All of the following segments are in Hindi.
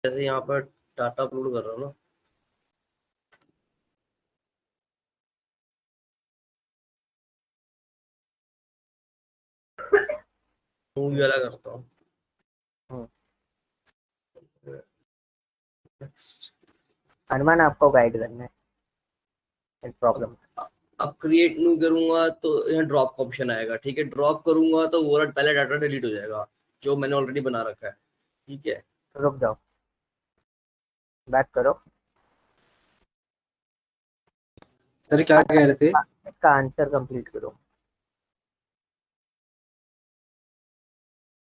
जैसे यहाँ पर डाटा अपलोड कर रहा हूँ ना, मूवी वाला करता हूँ। अनुमान आपको गाइड करना है प्रॉब्लम। अब क्रिएट न्यू करूंगा तो यहाँ ड्रॉप का ऑप्शन आएगा, ठीक है। ड्रॉप करूंगा तो वो पहले डाटा डिलीट हो जाएगा जो मैंने ऑलरेडी बना रखा है, ठीक है। रुक जाओ, बैक करो। सर क्या कह रहे थे? इसका आंसर कंप्लीट करो।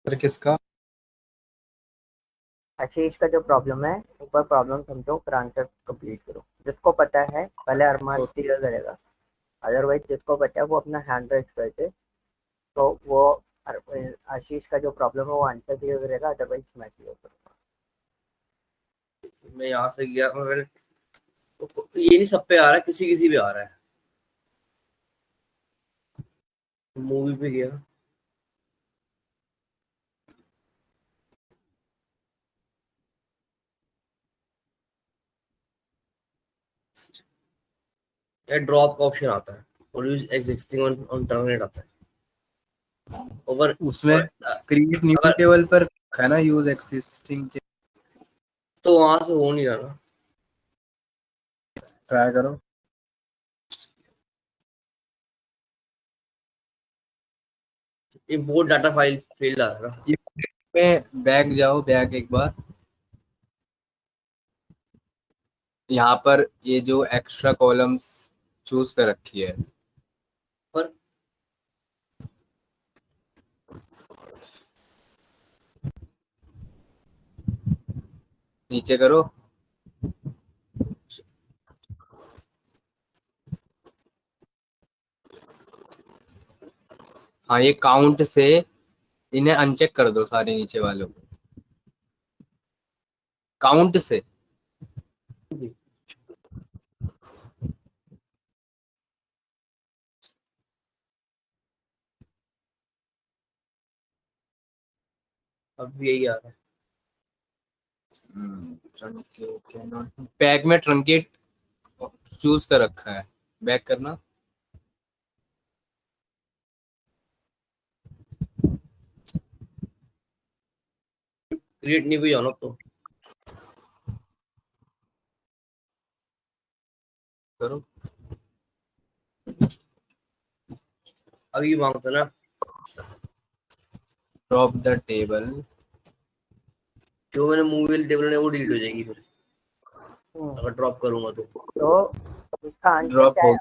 सर किसका? आशीष का जो प्रॉब्लम है, एक बार प्रॉब्लम समझो फिर आंसर कंप्लीट करो। जिसको पता है पहले अरमान क्लियर करेगा, अदरवाइज जिसको पता है वो अपना हैंड रेज करके, तो वो आशीष का जो प्रॉब्लम है वो आंसर क्लियर करेगा, अदरवाइज मैं क्लियर करूंगा। मैं यहाँ से गया, मैंने ये नहीं सब पे आ रहा है, किसी किसी पे आ रहा है। मूवी पे गया, ड्रॉप का ऑप्शन आता है और यूज एग्जिस्टिंग ऑन टर्मिनेट आता है। ओवर उसमें क्रिएट न्यू अगर टेबल पर है ना, यूज एक्सिस्टिंग के, तो वहां से हो नहीं रहा ना। ट्राई करो। इंपोर्ट डाटा फाइल फील्ड आ रहा है। ये में बैक जाओ, बैक एक बार। यहाँ पर ये जो एक्स्ट्रा कॉलम्स चूज कर रखी है, पर नीचे करो। हाँ, ये काउंट से इन्हें अनचेक कर दो, सारे नीचे वालों को काउंट से। अब यही आ रहा है। बैक में ट्रंकेट चूज कर रखा है, बैक करना। क्रिएट नहीं हुई ऑन तो करो। अभी मांगता ना, ड्रॉप द टेबल। जो मैंने मूवी वाली टेबल है वो डिलीट हो जाएगी फिर अगर ड्रॉप करूंगा तो इसका आंसर ड्रॉप क्या हो। है?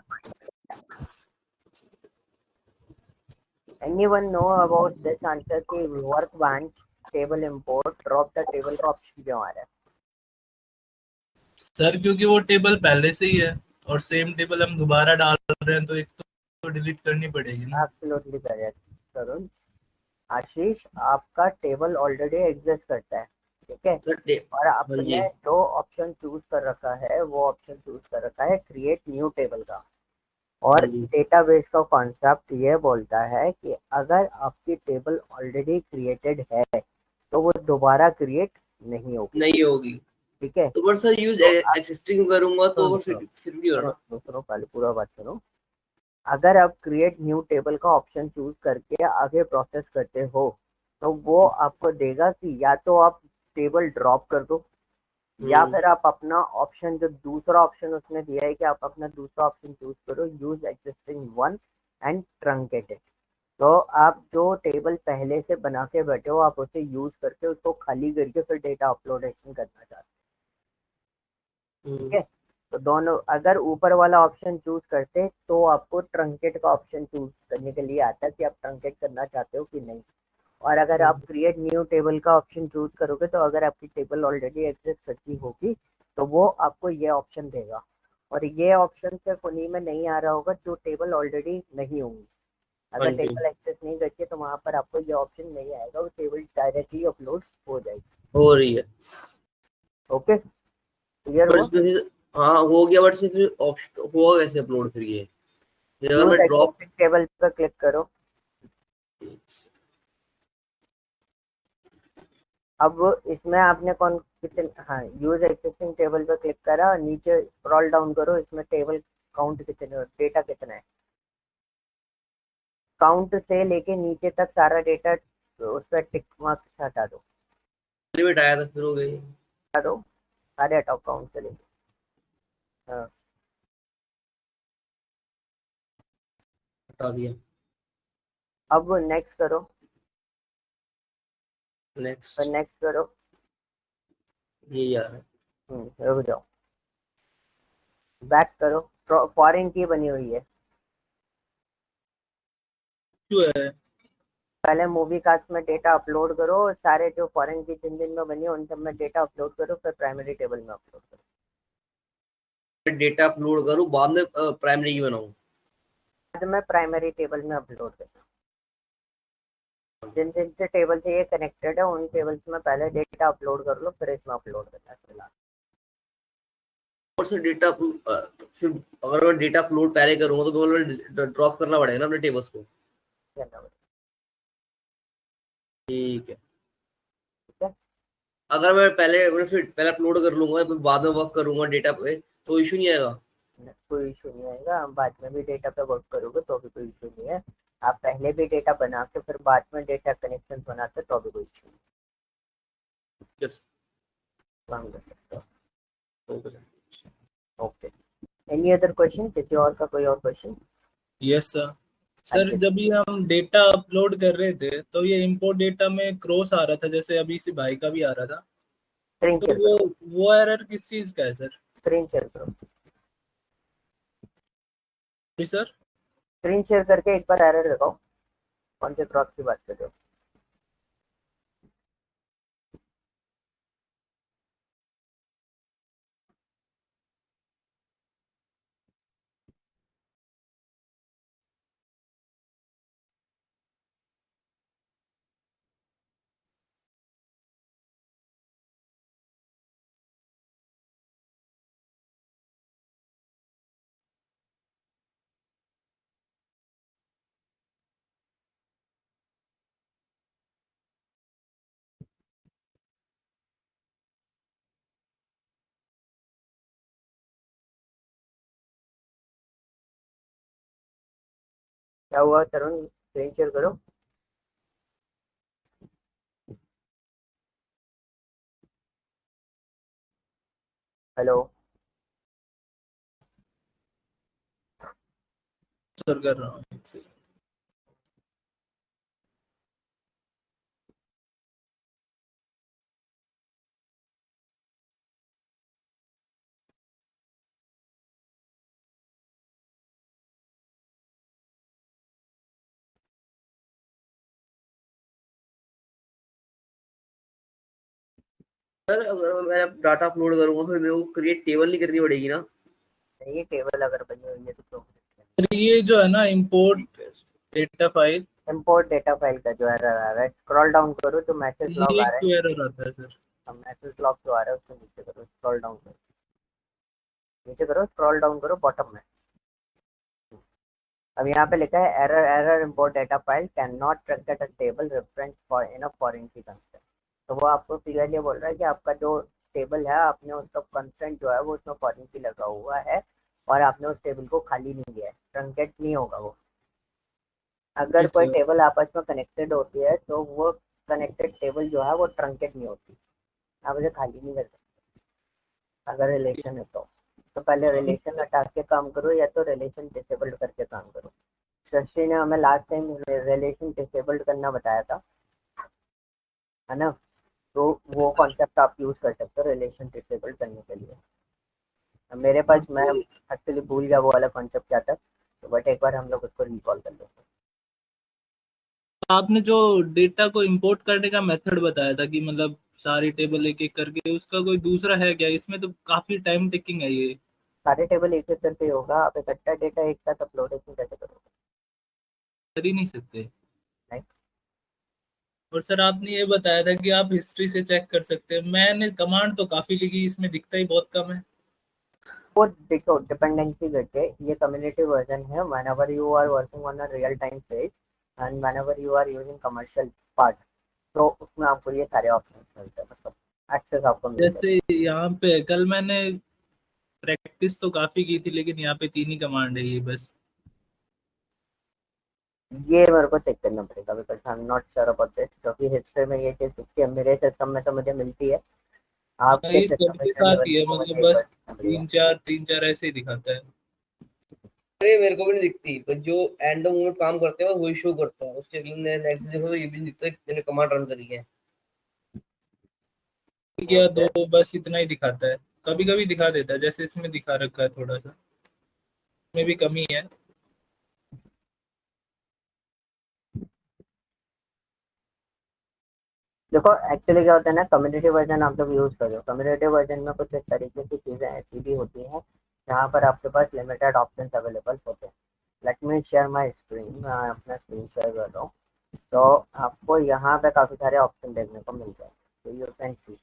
Anyone know about this answer कि workbench table import drop the table का ऑप्शन क्यों आ रहा है? सर क्योंकि वो टेबल पहले से ही है और सेम टेबल हम दोबारा डाल रहे हैं, तो एक तो डिलीट करनी पड़ेगी ना। एब्सोल्युटली करेक्ट तरुण। आशीष, आपका टेबल ऑलरेडी एग्जिस्ट करता है, ठीक है, और आपने जो ऑप्शन चूज कर रखा है वो ऑप्शन चूज कर रखा है क्रिएट न्यू टेबल का। और डेटाबेस का कॉन्सेप्ट ये बोलता है कि अगर आपकी टेबल ऑलरेडी क्रिएटेड है तो वो दोबारा क्रिएट नहीं होगी, ठीक है। तो सर यूज एक्सिस्टिंग करूंगा तो फिर भी हो रहा। दूसरों पहले पूरा बात करो। अगर आप क्रिएट न्यू टेबल का ऑप्शन चूज करके आगे प्रोसेस करते हो तो वो आपको देगा कि या तो आप टेबल ड्रॉप कर दो या फिर आप अपना ऑप्शन, जो दूसरा ऑप्शन उसने दिया है कि आप अपना दूसरा ऑप्शन चूज करो, use existing one and truncated. तो आप जो टेबल पहले से बना के बैठे हो आप उसे यूज करके उसको खाली करके फिर डेटा अपलोडेशन करना चाहते हो, ठीक है। तो दोनों, अगर ऊपर वाला ऑप्शन चूज करते तो आपको ट्रंकेट का ऑप्शन चूज करने के लिए आता है कि आप ट्रंकेट करना चाहते हो कि नहीं। और अगर आप क्रिएट न्यू टेबल का ऑप्शन चूज करोगे तो अगर आपकी टेबल ऑलरेडी एग्जिस्ट करती होगी तो वो आपको ये ऑप्शन देगा। और ये ऑप्शन सिर्फ उन्हीं में नहीं आ रहा होगा जो टेबल ऑलरेडी नहीं होंगी। अगर टेबल एक्सेस नहीं करती है तो वहां पर आपको ये ऑप्शन नहीं आएगा, वो टेबल डायरेक्टली अपलोड हो जाएगी, हो रही है। ओके, क्लियर हुआ? हाँ हो गया, बट इसमें फिर ऑप्शन हुआ कैसे अपलोड फिर ये अगर मैं ड्रॉप टेबल पर क्लिक करो। अब इसमें आपने कौन कितने, हाँ यूज एक्सिस्टिंग टेबल पे क्लिक करा और नीचे स्क्रॉल डाउन करो, इसमें टेबल काउंट कितने, डेटा कितना है, काउंट से लेके नीचे तक सारा डेटा उस पर टिक मार्क हटा दो, लिमिट आया था फिर हो गई। हटा दो, सारे हटाओ काउंट से लेके। हाँ हटा दिया। अब नेक्स्ट करो, नेक्स्ट। फिर नेक्स्ट करो। ये यार है। रुक जाओ, बैक करो, फॉरेन की बनी हुई है, क्यों है? पहले मूवी कास्ट में डेटा अपलोड करो, सारे जो फॉरेन की जिन जिन में बनी है उन सब में डेटा अपलोड करो, फिर प्राइमरी टेबल में अपलोड करो। डेटा अपलोड करूँ बाद में प्राइमरी की बनाऊँ? बाद में प्राइमरी टेबल में अपलोड करना, जिन जिन से टेबल से ये कनेक्टेड है उन टेबल्स में पहले डेटा अपलोड कर लो, फिर इसमें अपलोड करना है फिलहाल। और से डेटा फिर अगर मैं डेटा अपलोड पहले करूँगा तो ड्रॉप करना पड़ेगा ना अपने टेबल्स को। ठीक है। ठीक है, अगर मैं फिर पहले अपलोड कर लूंगा तो बाद में वर्क करूंगा डेटा पे तो इशू नहीं आएगा? कोई इशू नहीं आएगा, हम बाद में भी डेटा पे वर्क करोगे तो भी कोई इशू नहीं है। आप पहले भी डेटा बना के फिर बाद में डेटा कनेक्शन बनाते तो भी कोई इशू नहीं। यस। काम कर सकते हो। Okay sir. Okay, any other question, किसी और का कोई और क्वेश्चन? Yes sir. हाँ सर जी, जब ये हम डेटा अपलोड कर रहे थे तो ये इंपोर्ट डेटा में क्रॉस आ रहा था, जैसे अभी से भाई का भी आ रहा था, स्क्रीन तो शेयर करो, वो एरर किस चीज का है सर? स्क्रीन शेयर करो, जी सर। स्क्रीन शेयर करके एक बार एरर लगाओ, कौन से क्रॉस की बात कर रहे हो? क्या हुआ तरुण, स्क्रीन शेयर करो। हेलो, सर कर रहा हूँ एक second। सर अगर मैं डाटा अपलोड करूंगा फिर मेरे को क्रिएट टेबल नहीं करनी पड़ेगी ना? ये टेबल अगर बनी हुई है तो क्यों? सर ये जो है ना import data file, import data file का जो एरर आ रहा है, स्क्रॉल डाउन करो, जो मैसेज लॉग ये आ रहा क्यों एरर आता है सर? है, मैसेज लॉग जो आ रहा है उसको नीचे करो, स्क्रॉल डाउन करो, नीचे करो, स्क्रॉल डाउन करो बॉटम में। अब यहाँ पे लिखा है error, error import data file can not track a table reference for in a foreign की कंस्ट्रेंट। तो वो आपको क्लियरली बोल रहा है कि आपका जो टेबल है आपने उसका कंस्ट्रेंट जो है वो उसमें फॉरेन की लगा हुआ है और आपने उस टेबल को खाली नहीं किया है, ट्रंकेट नहीं होगा वो। अगर जी कोई सर। टेबल आपस में कनेक्टेड होती है तो वो कनेक्टेड टेबल जो है वो ट्रंकेट नहीं होती, आप उसे खाली नहीं कर सकते अगर रिलेशन है तो पहले रिलेशन हटा के काम करो या तो रिलेशन डिसेबल्ड करके काम करो। शशि ने हमें लास्ट टाइम रिलेशन डिसेबल्ड करना बताया था, है ना? तो वो कॉन्सेप्ट आप यूज कर सकते हो रिलेशन डिसेबल्ड करने के लिए। अब मेरे पास, मैं एक्चुअली भूल गया वो वाला कॉन्सेप्ट क्या था, तो बट एक बार हम लोग उसको रिकॉल कर लेते हैं। आपने जो डेटा को इंपोर्ट करने का मेथड बताया था कि मतलब सारी टेबल एक एक करके, उसका कोई दूसरा है क्या? इसमें तो काफी टाइम टेकिंग है ये। सारे टेबल एक एक करके होगा, आप इकट्ठा डेटा एक साथ अपलोडेशन कैसे करोगे? कर ही नहीं सकते। नहीं, और सर आपने ये बताया था कि आप हिस्ट्री से चेक कर सकते हैं, मैंने कमांड तो काफी लिखी, इसमें दिखता ही बहुत कम है। वो देखो डिपेंडेंसी करके, ये कम्युनिटी वर्जन है, whenever you are working on a real time page and whenever you are using commercial part, तो उसमें आपको ये सारे ऑप्शन मिलते हैं, मतलब एक्सेस आपको मिल जाएगा। जैसे यहाँ पे कल मैंने प्रैक्टिस तो काफी की थी, लेकिन यहाँ पे 3 ही कमांड है ये बस। ये मेरे को चेक करना पड़ेगा because I am not sure about this, क्योंकि हिस्ट्री में ये चीज दिखती है, मेरे सिस्टम में तो मुझे मिलती है, हाँ, आपके ये सिस्टम में सबके शायद साथ लेवल ही है, को मुझे मतलब एक बार बस देखना पड़ेगा। 3 4 ऐसे ही दिखाता है। अरे मेरे को भी नहीं दिखती, पर जो एंड मोमेंट काम करते हैं वही शो करता है। उसके अगले नेक्स्ट देखो तो ये भी नहीं दिखता है कि मैंने कमांड रन करी है। या दो, बस इतना ही दिखाता है। कभी कभी दिखा देता है, जैसे इसमें दिखा रखा है थोड़ा सा, में भी कमी है। देखो एक्चुअली क्या होता है ना, कम्युनिटी वर्जन आप लोग यूज करो, कम्युनिटी वर्जन में कुछ इस तरीके की चीजें ऐसी भी होती हैं जहाँ पर आपके पास लिमिटेड ऑप्शंस अवेलेबल होते हैं। Let me share my screen, मैं अपना स्क्रीन शेयर कर रहा हूँ। तो आपको यहाँ पे काफी सारे ऑप्शन देखने को मिल जाए, तो यू कैन सी।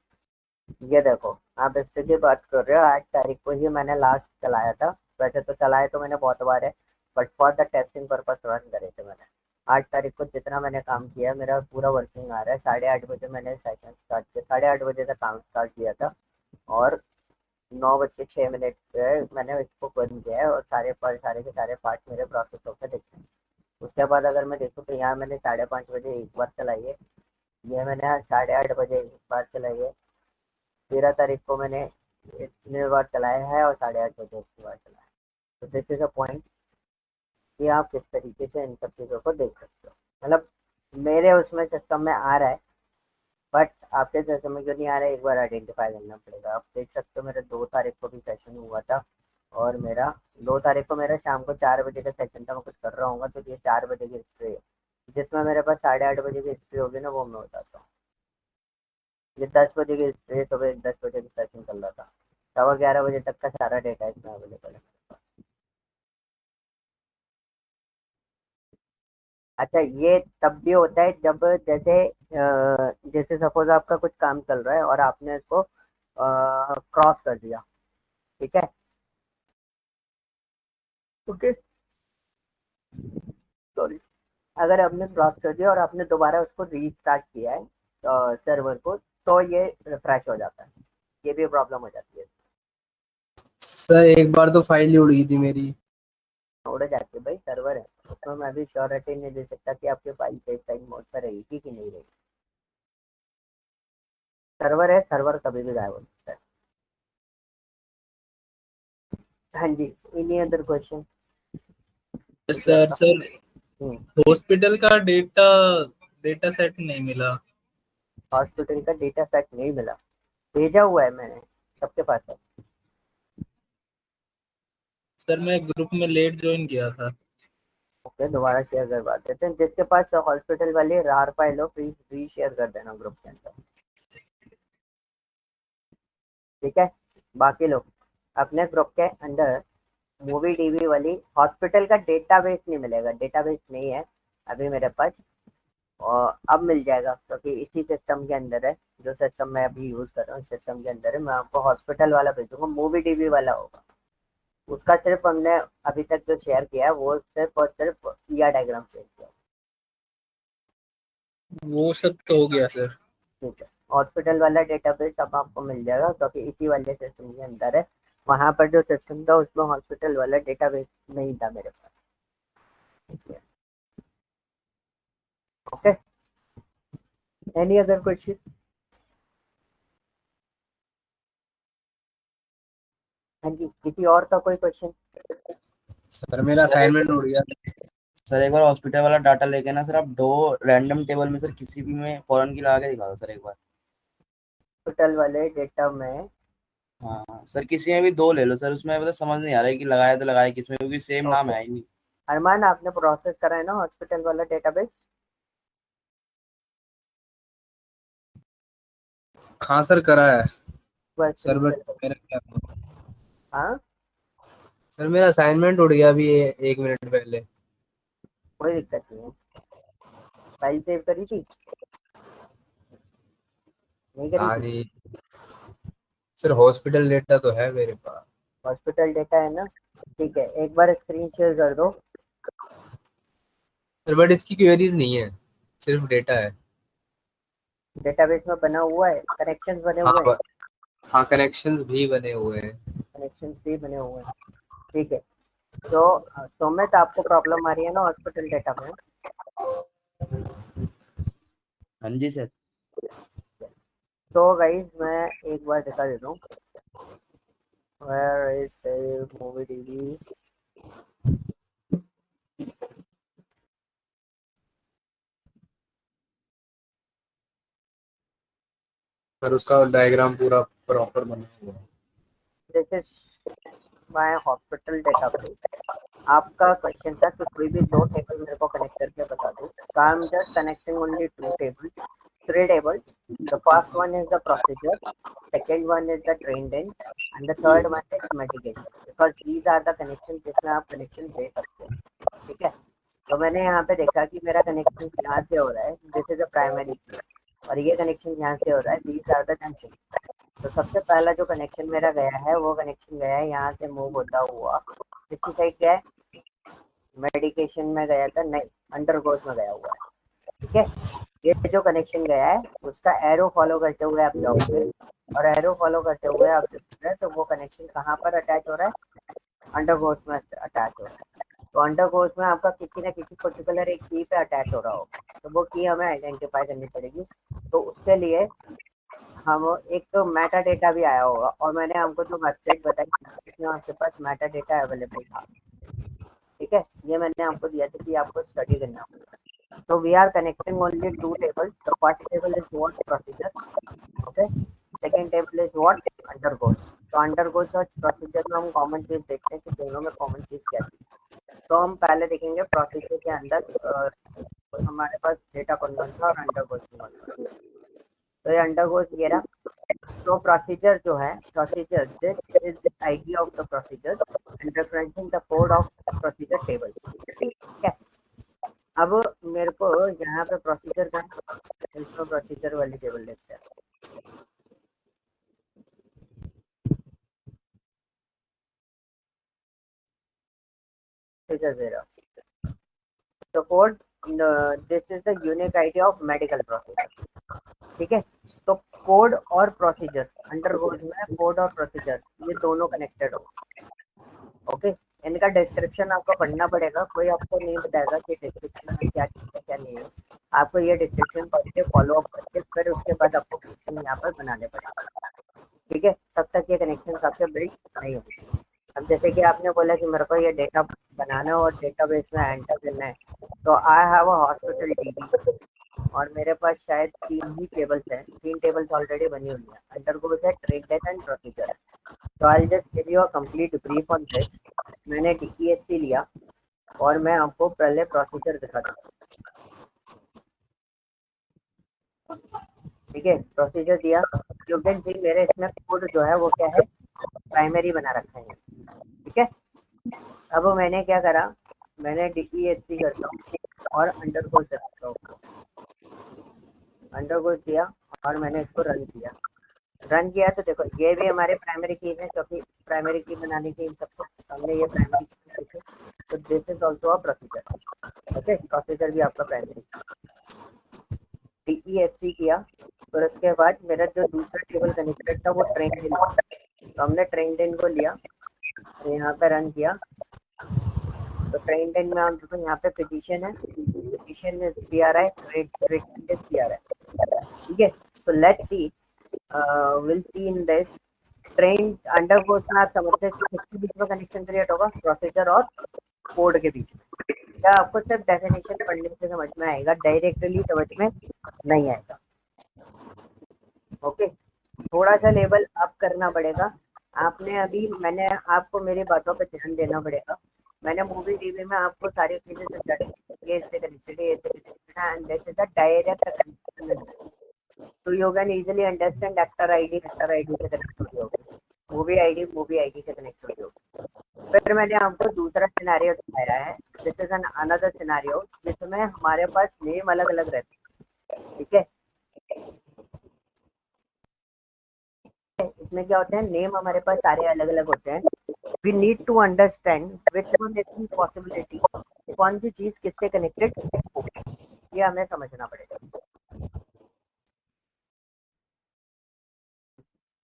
ये देखो, आप इससे की बात कर रहे हो, 8 तारीख को ही मैंने लास्ट चलाया था। वैसे तो चलाया तो मैंने बहुत बार है, but for the testing purpose run करे थे मैंने। 8 तारीख को जितना मैंने काम किया मेरा पूरा वर्किंग आ रहा है। 8:30 बजे मैंने सेशन स्टार्ट किया, 8:30 बजे तक काम स्टार्ट किया था, और 9:06 पे मैंने इसको बंद किया है, और सारे के सारे पार्ट मेरे प्रोसेस होकर दिखते हैं। उसके बाद अगर मैं देखूँ तो यहाँ मैंने 5:30 बजे एक बार चलाई है, ये मैंने 8:30 बजे एक बार चलाई है, 13 तारीख को मैंने इतने बार चलाया है, और 8:30 बजे इतनी बार चलाया है। तो दिस इज अ पॉइंट कि आप किस तरीके से इन सब चीज़ों को देख सकते हो। मतलब मेरे उसमें सिस्टम में आ रहा है, बट आपके सिस्टम में क्यों नहीं आ रहा है, एक बार आइडेंटिफाई करना पड़ेगा। आप देख सकते हो मेरे 2 तारीख को भी सेशन हुआ था, और मेरा 2 तारीख को मेरा शाम को 4 बजे का सेशन था। मैं कुछ कर रहा हूँ तो ये 4 बजे की हिस्ट्री है, जिसमें मेरे पास 8:30 बजे की हिस्ट्री होगी ना, वो मैं बताता हूँ। ये 10 बजे की हिस्ट्री है, सुबह 10 बजे का सेशन चल रहा था, 11:15 बजे तक का सारा डेटा इसमें अवेलेबल है। अच्छा, ये तब भी होता है जब जैसे सपोज आपका कुछ काम चल रहा है और आपने इसको क्रॉस कर दिया, ठीक है, ओके, सॉरी, अगर आपने क्रॉस कर दिया और आपने दोबारा उसको रीस्टार्ट किया है सर्वर को, तो ये रिफ्रेश हो जाता है। ये भी प्रॉब्लम हो जाती है, सर एक बार तो फाइल ही उड़ गई थी मेरी। उड़ जाती है भाई, सर्वर है उसमें। मैं भी श्योरिटी नहीं दे सकता कि आपकी फाइल सेफ साइड मोड पर रहेगी कि नहीं रहेगी। सर्वर है, सर्वर कभी भी गायब हो सकता है। हाँ जी, any other question? Sir sir, हम्म, हॉस्पिटल का डेटा डेटा सेट नहीं मिला। हॉस्पिटल का डेटा सेट नहीं मिला? भेजा हुआ है मैंने, सबके पास है। सर मैं ग्रुप में लेट ज्वाइन किया था। ओके, दोबारा शेयर करवा देते हैं। जिसके पास हॉस्पिटल वाली रार फाइल हो, प्लीज री शेयर कर देना ग्रुप के अंदर, ठीक है। बाकी लोग अपने ग्रुप के अंदर मूवी डीवी वाली हॉस्पिटल का डेटाबेस नहीं मिलेगा, डेटाबेस नहीं है अभी मेरे पास, और अब मिल जाएगा क्योंकि इसी सिस्टम के अंदर है। जो सिस्टम मैं अभी यूज कर रहा हूँ सिस्टम के अंदर है। मैं आपको हॉस्पिटल वाला भेजूंगा, मूवी डीवी वाला होगा। उसका सिर्फ हमने अभी तक जो शेयर किया है वो सिर्फ और सिर्फ ईआर डायग्राम शेयर किया, वो सब तो हो गया सर। ठीक है। हॉस्पिटल वाला डेटाबेस अब आपको मिल जाएगा क्योंकि इसी वाले सिस्टम के अंदर है। वहाँ पर जो सिस्टम था उसमें हॉस्पिटल वाला डेटाबेस नहीं था मेरे पास। Okay, any other question? हाँ जी, किसी और का कोई क्वेश्चन? सर मेरा असाइनमेंट उड़ गया। सर एक बार हॉस्पिटल वाला डाटा लेके ना सर, आप दो रैंडम टेबल में सर किसी भी में फॉरेन की लगा के दिखा दो सर एक बार। हॉस्पिटल वाले डेटा में? हाँ सर, किसी में भी दो ले लो सर, उसमें मतलब समझ नहीं आ रहा है कि लगाया तो लगाया किसमें, क्योंकि सेम नाम ओके, है ही नहीं। अरमान आपने प्रोसेस करा है ना हॉस्पिटल वाला डेटाबेस? हाँ सर करा है। बस सर बट स्क्रीन शेयर मेरा क्या, करो। हाँ, सर मेरा असाइनमेंट उड़ गया अभी 1 मिनट पहले। कोई दिक्कत नहीं है। फाइल सेव करी थी? नहीं करी हाँ थी? जी। सर हॉस्पिटल डेटा तो है मेरे पास। हॉस्पिटल डेटा है ना, ठीक है, एक बार स्क्रीन शेयर कर दो। सर बट इसकी क्वेरीज नहीं है, सिर्फ डेटा है। डेटाबेस में बना हुआ है, कनेक्शंस बने हाँ हुए हैं, हाँ कनेक्शंस भी बने हुए हैं। कनेक्शंस भी बने हुए हैं, ठीक है। तो सुमित आपको प्रॉब्लम आ रही है ना हॉस्पिटल डेटा में? हाँ जी सर। तो गाइस मैं एक बार दिखा देता हूँ, वेयर इज मूवी डीबी। पर उसका डायग्राम पूरा प्रॉपर बना हुआ है। This is my hospital database. आपका क्वेश्चन था कि कोई भी दो टेबल मेरे को कनेक्ट करके बता दो। So I'm just connecting only two tables, three tables. The first one is the procedure, second one is the trained in, and the third one is medication. Because these are the connections जिसमें आप कनेक्शन दे सकते हैं, ठीक है। तो मैंने यहाँ पे देखा कि मेरा कनेक्शन यहाँ से हो रहा है, दिस इज अ प्राइमरी की, और ये कनेक्शन यहाँ से हो रहा है, दीज आर द जंक्शन। तो सबसे पहला जो कनेक्शन मेरा गया है वो कनेक्शन गया है यहाँ से मूव होता हुआ, किसकी साइड गया है, मेडिकेशन में गया था, नहीं अंडरकोर्स में गया हुआ है, ठीक है। ये जो कनेक्शन गया है उसका एरो फॉलो करते हुए आप जाओगे, और एरो फॉलो करते हुए आप देखोगे तो वो कनेक्शन कहाँ पर अटैच हो रहा है, अंडरकोर्स में अटैच हो रहा है। तो अंडरकोर्स में आपका किसी ना किसी पर्टिकुलर एक की पे अटैच हो रहा होगा, तो वो की हमें आइडेंटिफाई करनी पड़ेगी। तो उसके लिए हम एक तो मेटा डेटा भी आया होगा, और मैंने हमको जो वेबसाइट बताई उसमें आपके पास मेटा डेटा अवेलेबल था, ठीक है। ये मैंने आपको दिया था कि आपको स्टडी करना होगा। तो we are connecting only two tables. The first table is what procedure, okay. Second table is what undergoes. तो अंडरगोज और प्रोसीजर में हम कॉमन चीज देखते हैं कि दोनों में कॉमन चीज क्या थी। तो हम पहले देखेंगे प्रोसीजर के अंदर हमारे पास डेटा कौन कौन था और अंडरगोज कौन कौन। तो ये अंडरगोज वगैरह। तो प्रोसीजर जो है, procedure this is the ID of the procedure and referencing the code of procedure table, ठीक है। अब मेरे को यहाँ पे प्रोसीजर का इसमें प्रोसीजर वाली टेबल देखते हैं। प्रोसीजर दे रहा हूँ। तो code, this is the unique ID of medical procedure, ठीक है। तो कोड और प्रोसीजर, अंडरगोज में कोड और प्रोसीजर ये दोनों कनेक्टेड हो, ओके। इनका डिस्क्रिप्शन आपको पढ़ना पड़ेगा, कोई आपको नहीं बताएगा कि डिस्क्रिप्शन में क्या चीज़ है क्या नहीं है। आपको ये डिस्क्रिप्शन पढ़ के फॉलो अप करके फिर उसके बाद आपको क्वेश्चन यहाँ पर बनाने पड़ेगा, ठीक है। तब तक ये कनेक्शन आपके बिल्ड नहीं होगी। अब जैसे कि आपने बोला कि मेरे को ये डेटा बनाना और डेटाबेस में एंटर करना है, तो I have a hospital dB और मेरे पास शायद 3 ही टेबल्स हैं, 3 टेबल्स ऑलरेडी बनी हुई हैं, अंडरगोज है, ट्रेंड एंड प्रोसीजर है। तो I just give you a complete brief on this. मैंने DESC लिया और मैं आपको पहले प्रोसीजर दिखाता हूँ, ठीक है। प्रोसीजर दिया, यू कैन सी मेरे इसमें कोड जो है वो क्या है, प्राइमरी बना रखा है, ठीक है। अब मैंने क्या करा, मैंने DESC करता हूँ और अंडरगोज रखता हूँ, अंडरगोज दिया और मैंने इसको रन किया। रन किया तो देखो ये भी हमारे प्राइमरी की है, क्योंकि प्राइमरी की बनाने की इन सबको हमने ये प्राइमरी की रखी। तो this is also a procedure, okay. Procedure भी आपका प्राइमरी। DESC किया, फिर उसके बाद मेरा जो दूसरा टेबल कनेक्टेड था वो ट्रेंड इन, तो हमने ट्रेंड इन को लिया और यहाँ पे रन किया। तो ट्रेंड इन में हम देखो यहाँ पे फिजिशियन है, फिजिशियन दिया रहा है, ट्रीटमेंट दिया रहा है, ठीक है। तो let's see, will see in this trained undergoes में आप समझते हैं कि किसके बीच में कनेक्शन क्रिएट होगा, प्रोसीजर और कोड के बीच में। क्या आपको सिर्फ डेफिनेशन पढ़ने से समझ में आएगा, डायरेक्टली समझ में नहीं आएगा, ओके। थोड़ा सा लेवल अप करना पड़ेगा। आपने अभी, मैंने आपको मेरी बातों पर ध्यान देना पड़ेगा। मैंने मूवी टीवी में आपको सारी चीजें समझाई, ये इससे कनेक्टेड है, इससे कनेक्टेड है, and this is the direct connection. तो you can easily understand actor ID से कनेक्ट हो रही होगी, मूवी आईडी से कनेक्ट हो रही होगी। फिर मैंने आपको दूसरा सिनेरियो दिखाया है, this is an another scenario जिसमें हमारे पास नेम अलग अलग रहते हैं, ठीक है। इसमें क्या होता है, नेम हमारे पास सारे अलग अलग होते हैं। We need to understand which one is the possibility, कौन सी चीज किससे कनेक्टेड हो, ये हमें समझना पड़ेगा।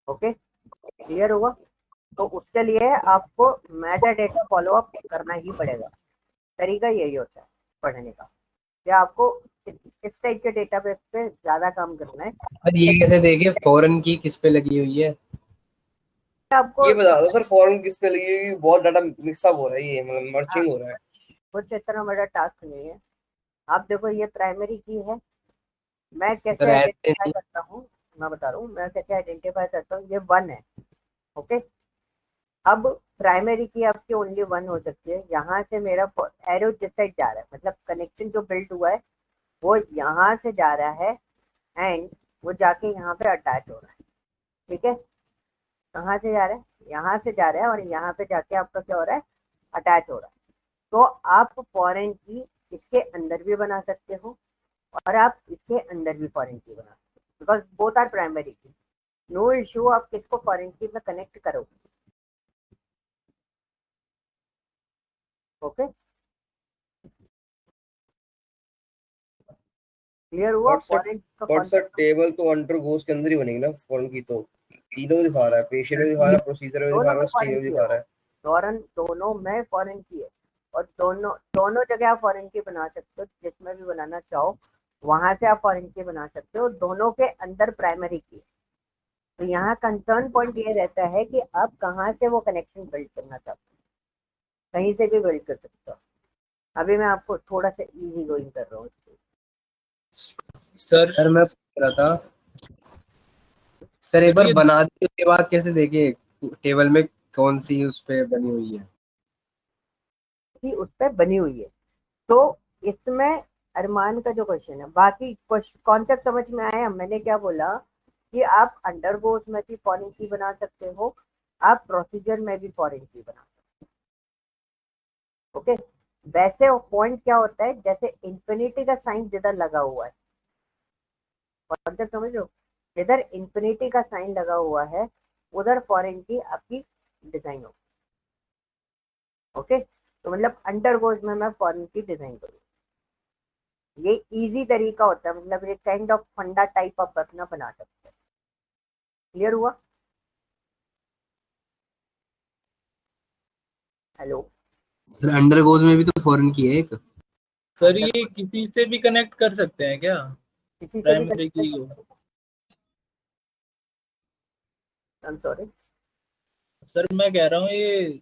ओके, क्लियर हुआ? तो उसके लिए आपको मेटा डेटा फॉलोअप करना ही पड़ेगा। तरीका यही होता है पढ़ने का, या आपको इस टाइप के डेटाबेस पे ज्यादा काम करना है। पर ये कैसे देखे फॉरेन की किस पे लगी हुई है? आपको ये बता दो सर, फॉरेन किस पे लगी हुई? बहुत डाटा मिक्सअप हो रहा है, ये मतलब मर्चिंग हो रहा है। कुछ इतना बड़ा टास्क नहीं है। आप देखो ये प्राइमरी की है, मैं कैसे सर ऐसे आइडेंटिफाई नहीं। करता हूँ, मैं बता रहा हूँ मैं कैसे आइडेंटिफाई करता हूँ। ये 1 है, ओके। अब प्राइमरी की आपकी ओनली 1 हो सकती है। यहाँ से मेरा एरो जिस साइड जा रहा है, मतलब कनेक्शन जो बिल्ड हुआ है वो यहाँ से जा रहा है, एंड वो जाके यहाँ पे अटैच हो रहा है, ठीक है। कहाँ से जा रहा है? यहाँ से जा रहा है, और यहाँ पे जाके आपका क्या हो रहा है? अटैच हो रहा है। तो आप फॉरेन की इसके अंदर भी बना सकते हो, और आप इसके अंदर भी फॉरेन की बना सकते हो, बिकॉज बोथ आर प्राइमरी की। नो इश्यू, आप किसको फॉरेन की में कनेक्ट करोगे, ओके। क्लियर हुआ बट सर फॉरेन का बट सर कॉन्सेप्ट? टेबल तो अंडर गोस के अंदर ही बनेगी ना फॉरेन की तो। तीनों में दिखा रहा है, पेशेंट में दिखा रहा है, प्रोसीजर में दिखा दोनों रहा में है, स्टे फॉरेन में की है दिखा वो, रहा है। दोनों में फॉरेन की है। और दोनों दोनों जगह आप फॉरेन की बना सकते हो, जिसमें भी बनाना चाहो वहां से आप फॉरेन की बना सकते हो, दोनों के अंदर प्राइमरी की। तो यहाँ कंसर्न पॉइंट ये रहता है कि आप कहाँ से वो कनेक्शन बिल्ड करना चाहते हो, कहीं से भी बिल्ड कर सकते हो। अभी मैं आपको थोड़ा सा इजी गोइंग कर रहा हूँ। सर सर मैं पूछ रहा था, सर एक सर बार ये बना दी उसके बाद कैसे देखे टेबल में कौन सी उस पे बनी हुई है? कि उस पर बनी हुई है, तो इसमें अरमान का जो क्वेश्चन है, बाकी कॉन्सेप्ट समझ में आया। मैंने क्या बोला कि आप अंडरगोस में भी फॉरेन की बना सकते हो, आप प्रोसीजर में भी फॉरेन की बना सकते हो, ओके। वैसे पॉइंट क्या होता है, जैसे इंफिनिटी का साइन जिधर लगा हुआ है, कॉन्सेप्ट समझ लो, जिधर इंफिनिटी का साइन लगा हुआ है उधर फॉरेन की आपकी डिजाइन होगी, ओके। तो मतलब अंडरगोस में मैं फॉरेन की डिजाइन करूँ, ये इजी तरीका होता है, मतलब ये काइंड ऑफ फंडा टाइप आप अपना बना सकते हैं। क्लियर हुआ? हेलो? सर अंडरगोज में भी तो फॉरेन की है एक। सर अंडर ये किसी से भी कनेक्ट कर सकते हैं क्या, किसी से भी प्राइमरी कनेक्ट, की को? आई एम सॉरी, सर मैं कह रहा हूँ ये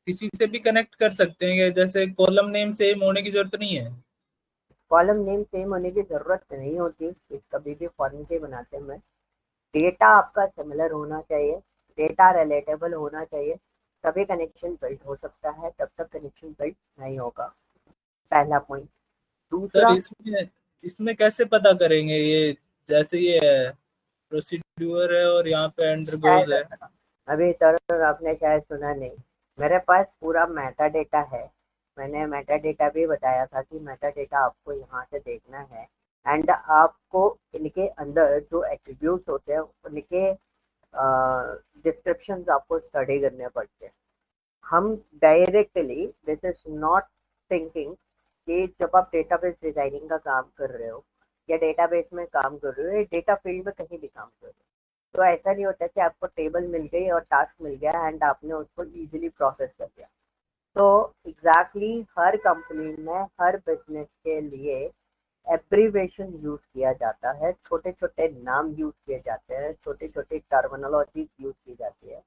किसी से भी कनेक्ट कर सकते हैं क्या? जैसे कॉलम नेम सेम होने की जरूरत नहीं है? कॉलम नेम सेम होने की जरूरत नहीं होती, इस कभी भी फॉरेन के बनाते में डेटा आपका सिमिलर होना चाहिए, डेटा रिलेटेबल होना चाहिए, तभी कनेक्शन बिल्ड हो सकता है, तब तक कनेक्शन बिल्ड नहीं होगा। पहला पॉइंट। सर दूसरा, इसमें इसमें कैसे पता करेंगे ये, जैसे ये है प्रोसीड्यूर है और यहाँ पे अंडरगोज शायद है। अभी तक आपने शायद सुना नहीं, मेरे पास पूरा मेटा डेटा है। मैंने मेटा डेटा भी बताया था कि मेटा डेटा आपको यहाँ से देखना है, एंड आपको इनके अंदर जो एट्रीब्यूट्स होते हैं उनके डिस्क्रिप्शन आपको स्टडी करने पड़ते हैं। हम directly, this is not thinking कि जब आप डेटाबेस डिजाइनिंग का काम कर रहे हो या डेटाबेस में काम कर रहे हो या डेटा फील्ड में कहीं भी काम कर रहे हो, तो ऐसा नहीं होता कि आपको टेबल मिल गई और टास्क मिल गया एंड आपने उसको इजीली प्रोसेस कर दिया। तो एग्जैक्टली हर कंपनी में हर बिजनेस के लिए एब्रीवेशन यूज किया जाता है, छोटे छोटे नाम यूज किए जाते हैं, छोटी छोटी टर्मिनोलॉजी यूज की जाती है।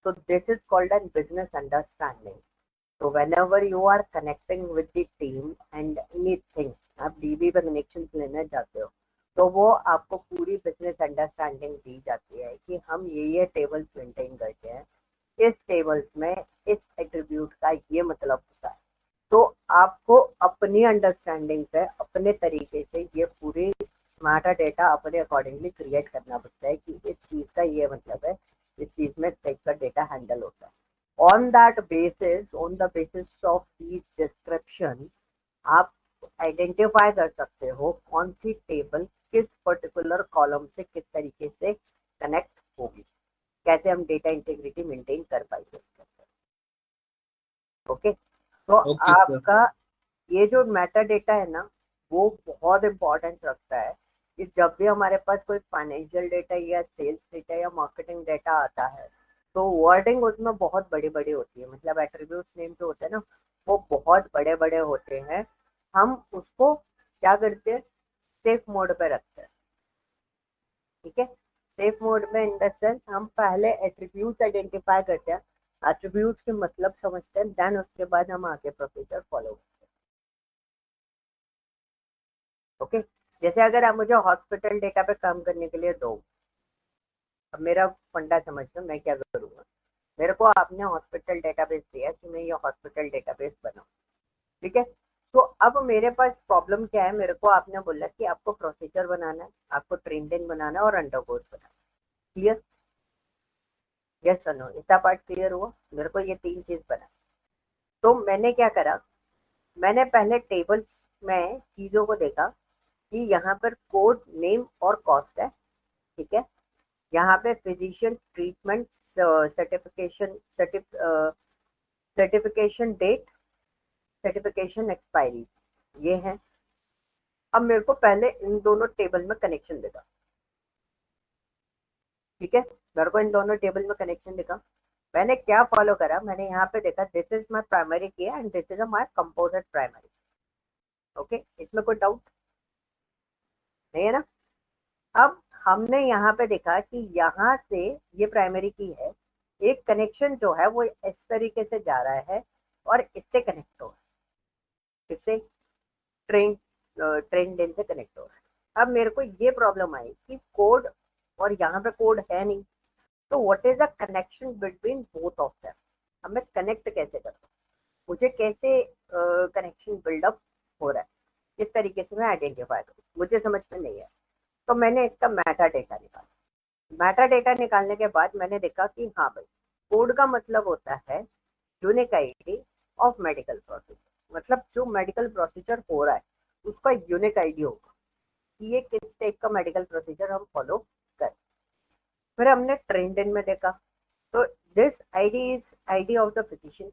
तो this is called an business understanding. तो whenever you are connecting with the team and anything, आप डीबी पर कनेक्शन लेना चाहते हो, तो वो आपको पूरी बिजनेस अंडरस्टैंडिंग दी जाती है कि हम ये टेबल्स मेंटेन करते हैं, इस टेबल्स में इस एट्रीब्यूट का ये मतलब होता है। तो आपको अपनी अंडरस्टैंडिंग से अपने तरीके से ये पूरी मेटा डेटा अपने अकॉर्डिंगली क्रिएट करना पड़ता है कि इस चीज़ का ये मतलब है, इस चीज़ में टाइप का डेटा हैंडल होता है। On that basis, on the basis of each description, आप आइडेंटिफाई कर सकते हो कौन सी टेबल किस पर्टिकुलर कॉलम से किस तरीके से कनेक्ट होगी, कैसे हम डेटा इंटीग्रिटी मेंटेन कर पाएंगे। ओके, तो ओके सर। आपका ये जो मेटा डेटा है ना, वो बहुत इम्पोर्टेंस रखता है कि जब भी हमारे पास कोई फाइनेंशियल डेटा या सेल्स डेटा या मार्केटिंग डेटा आता है तो वर्डिंग उसमें बहुत बड़ी बड़ी होती है, मतलब एट्रीब्यूट नेम जो होते हैं ना वो बहुत बड़े बड़े होते हैं। हम उसको क्या करते हैं, सेफ मोड पे रखते हैं। ठीक है, सेफ मोड में इन द सेंस हम पहले एट्रीब्यूट आइडेंटिफाई करते हैं, एट्रीब्यूट्स के मतलब समझते हैं, देन उसके बाद हम आगे प्रोसीजर फॉलो करते हैं। ओके, जैसे अगर आप मुझे हॉस्पिटल डेटा पे काम करने के लिए दो, अब मेरा फंडा समझ लो मैं क्या करूँगा, मेरे को आपने हॉस्पिटल डेटाबेस दिया कि मैं ये हॉस्पिटल डेटाबेस बनाऊँ, ठीक है। तो अब मेरे पास प्रॉब्लम क्या है, मेरे को आपने बोला कि आपको प्रोसीजर बनाना है, आपको ट्रेन बनाना है और अंडरकोर्स बनाना है। क्लियर? यस सर नो, इतना पार्ट क्लियर हुआ? मेरे को ये 3 चीज बना। तो मैंने क्या करा, मैंने पहले टेबल्स में चीजों को देखा कि यहाँ पर कोड नेम और कॉस्ट है, ठीक है। यहाँ पे physician treatment certification certification date certification expiry ये है। अब मेरे को पहले इन दोनों टेबल में कनेक्शन देगा, ठीक है। मेरे को इन दोनों टेबल में कनेक्शन दिखा, मैंने क्या फॉलो करा, मैंने यहाँ पे देखा दिस इज माई प्राइमरी की and this is my composite primary. Okay, इसमें कोई डाउट नहीं है ना? अब हमने यहाँ पे देखा कि यहाँ से ये प्राइमरी की है, एक कनेक्शन जो है वो इस तरीके से जा रहा है और इससे कनेक्ट हो रहा है, इससे ट्रेन डेन से कनेक्ट हो रहा है। अब मेरे को ये प्रॉब्लम आई कि कोड, और यहाँ पे कोड है नहीं, तो what is the connection between both of them. अब मैं कनेक्ट कैसे करूँ, मुझे कैसे कनेक्शन बिल्डअप हो रहा है, किस तरीके से मैं आइडेंटिफाई करूँ, मुझे समझ में नहीं है। तो मैंने इसका मेटा डेटा निकाला। मेटा डेटा निकालने के बाद मैंने देखा कि हाँ भाई, कोड का मतलब होता है unique ID of medical procedure, मतलब जो मेडिकल प्रोसीजर हो रहा है उसका यूनिक आईडी होगा कि ये किस टाइप का मेडिकल प्रोसीजर हम फॉलो करें। फिर हमने ट्रेंड में देखा, तो this ID is ID of the physician,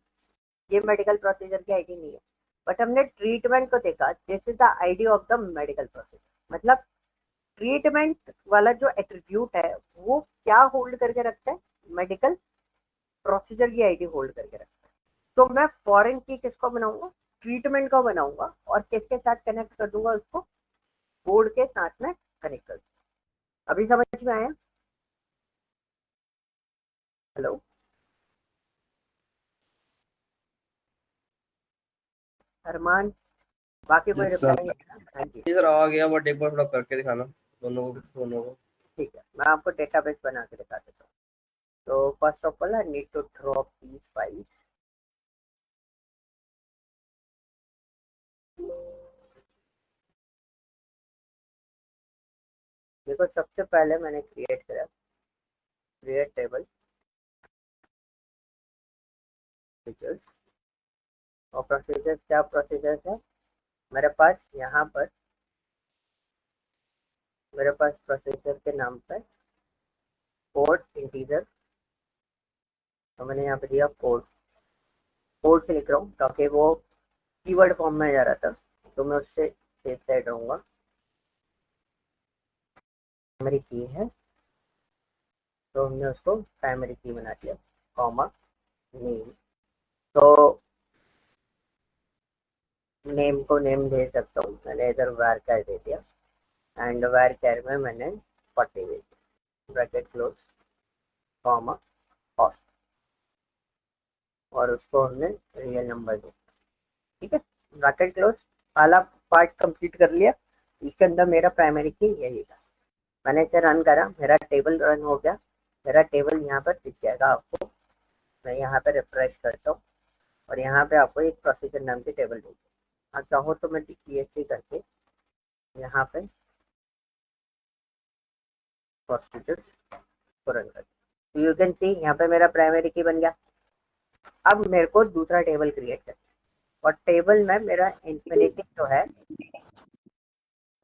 ये मेडिकल प्रोसीजर की आईडी नहीं है। बट हमने ट्रीटमेंट को देखा, this is the ID of the medical procedure, मतलब ट्रीटमेंट वाला जो एट्रीब्यूट है वो क्या होल्ड करके रखता है, मेडिकल प्रोसीजर की आईडी होल्ड करके रखता है। तो मैं फॉरेन की किसको बनाऊंगा, ट्रीटमेंट को बनाऊंगा, और किसके साथ कनेक्ट कर दूंगा, उसको कोड के साथ में कनेक्ट कर दूंगा। अभी समझ में आया? हेलो अरमान, बाकी कोई यस सर। रिप्लाई है? हाँ जी, इधर आ गया, बट एक बार थोड़ा करके दिखाना दोनों को। ठीक है, मैं आपको डेटाबेस बना के दिखा देता हूँ। तो first of all I need to drop these files. देखो, सबसे पहले मैंने क्रिएट करा, क्रिएट टेबल फीचर्स, और प्रोसीजर्स, क्या प्रोसीजर्स है मेरे पास, यहाँ पर मेरे पास प्रोसीजर के नाम पर कोड इंटीजर, तो मैंने यहाँ पे दिया कोड, कोड से लिख रहा हूँ ताकि वो कीवर्ड फॉर्म में जा रहा था, तो मैं उससे सेफ साइड रहूँगा। प्राइमरी की है तो हमने उसको प्राइमरी की बना दिया, कॉमा नेम, तो नेम को नेम दे सकता हूँ, मैंने इधर वार कैर दे दिया, एंड वार कैर में मैंने 40 दे दिया, ब्रैकेट क्लोज, कॉमा कॉस्ट, और उसको हमने रियल नंबर दे, ठीक है, ब्रैकेट क्लोज। पहला पार्ट कंप्लीट कर लिया, इसके अंदर मेरा प्राइमरी की यही था। मैंने इसे रन करा, मेरा टेबल रन हो गया, मेरा टेबल यहाँ पर दिख जाएगा आपको। मैं यहाँ पे रिफ्रेश करता हूँ और यहाँ पे आपको एक प्रोसीजर नाम की टेबल मिलती है। आप चाहो तो मैं DTSC करके यहाँ पे प्रोसीजर्स को रन कर, तो यू कैन सी यहाँ पे मेरा प्राइमरी की बन गया। अब मेरे को दूसरा टेबल क्रिएट करना है, और टेबल में मेरा इन्फिनिटी जो है,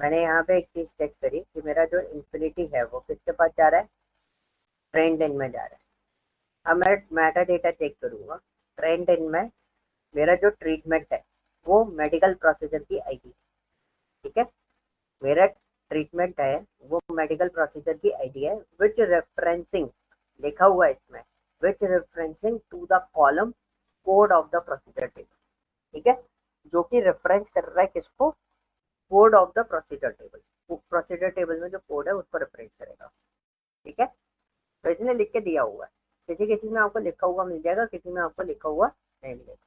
मैंने यहाँ पे एक चीज चेक करी कि मेरा जो इन्फिनिटी है वो किसके पास जा रहा है, ट्रेंड इन में जा रहा है। अब मैं मेटा डेटा चेक करूँगा, ट्रेंड इन में मेरा जो ट्रीटमेंट है वो मेडिकल प्रोसीजर की आईडी, ठीक है। मेरा ट्रीटमेंट है वो मेडिकल प्रोसीजर की आईडी है विच रेफरेंसिंग, लिखा हुआ है इसमें, which referencing to the column code of the procedure table, ठीक है, जो कि रेफरेंस कर रहा है किसको, code of the procedure table, procedure table में जो कोड है उसको रेफरेंस करेगा, ठीक है। तो इसने लिख के दिया हुआ है, किसी किसी में आपको लिखा हुआ मिल जाएगा, किसी में आपको लिखा हुआ नहीं मिलेगा।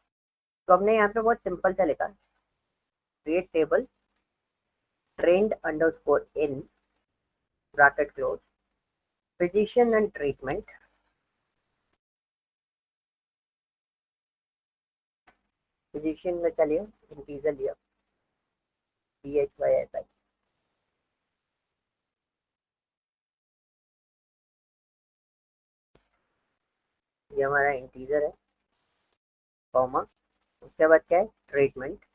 तो हमने यहाँ पे बहुत सिंपल सा लिखा, create table trained underscore in bracket close physician and treatment physician में चलिए इंटीजर लिया PHYSI, ये हमारा इंटीजर है, कॉमा, उसके बाद क्या है ट्रीटमेंट,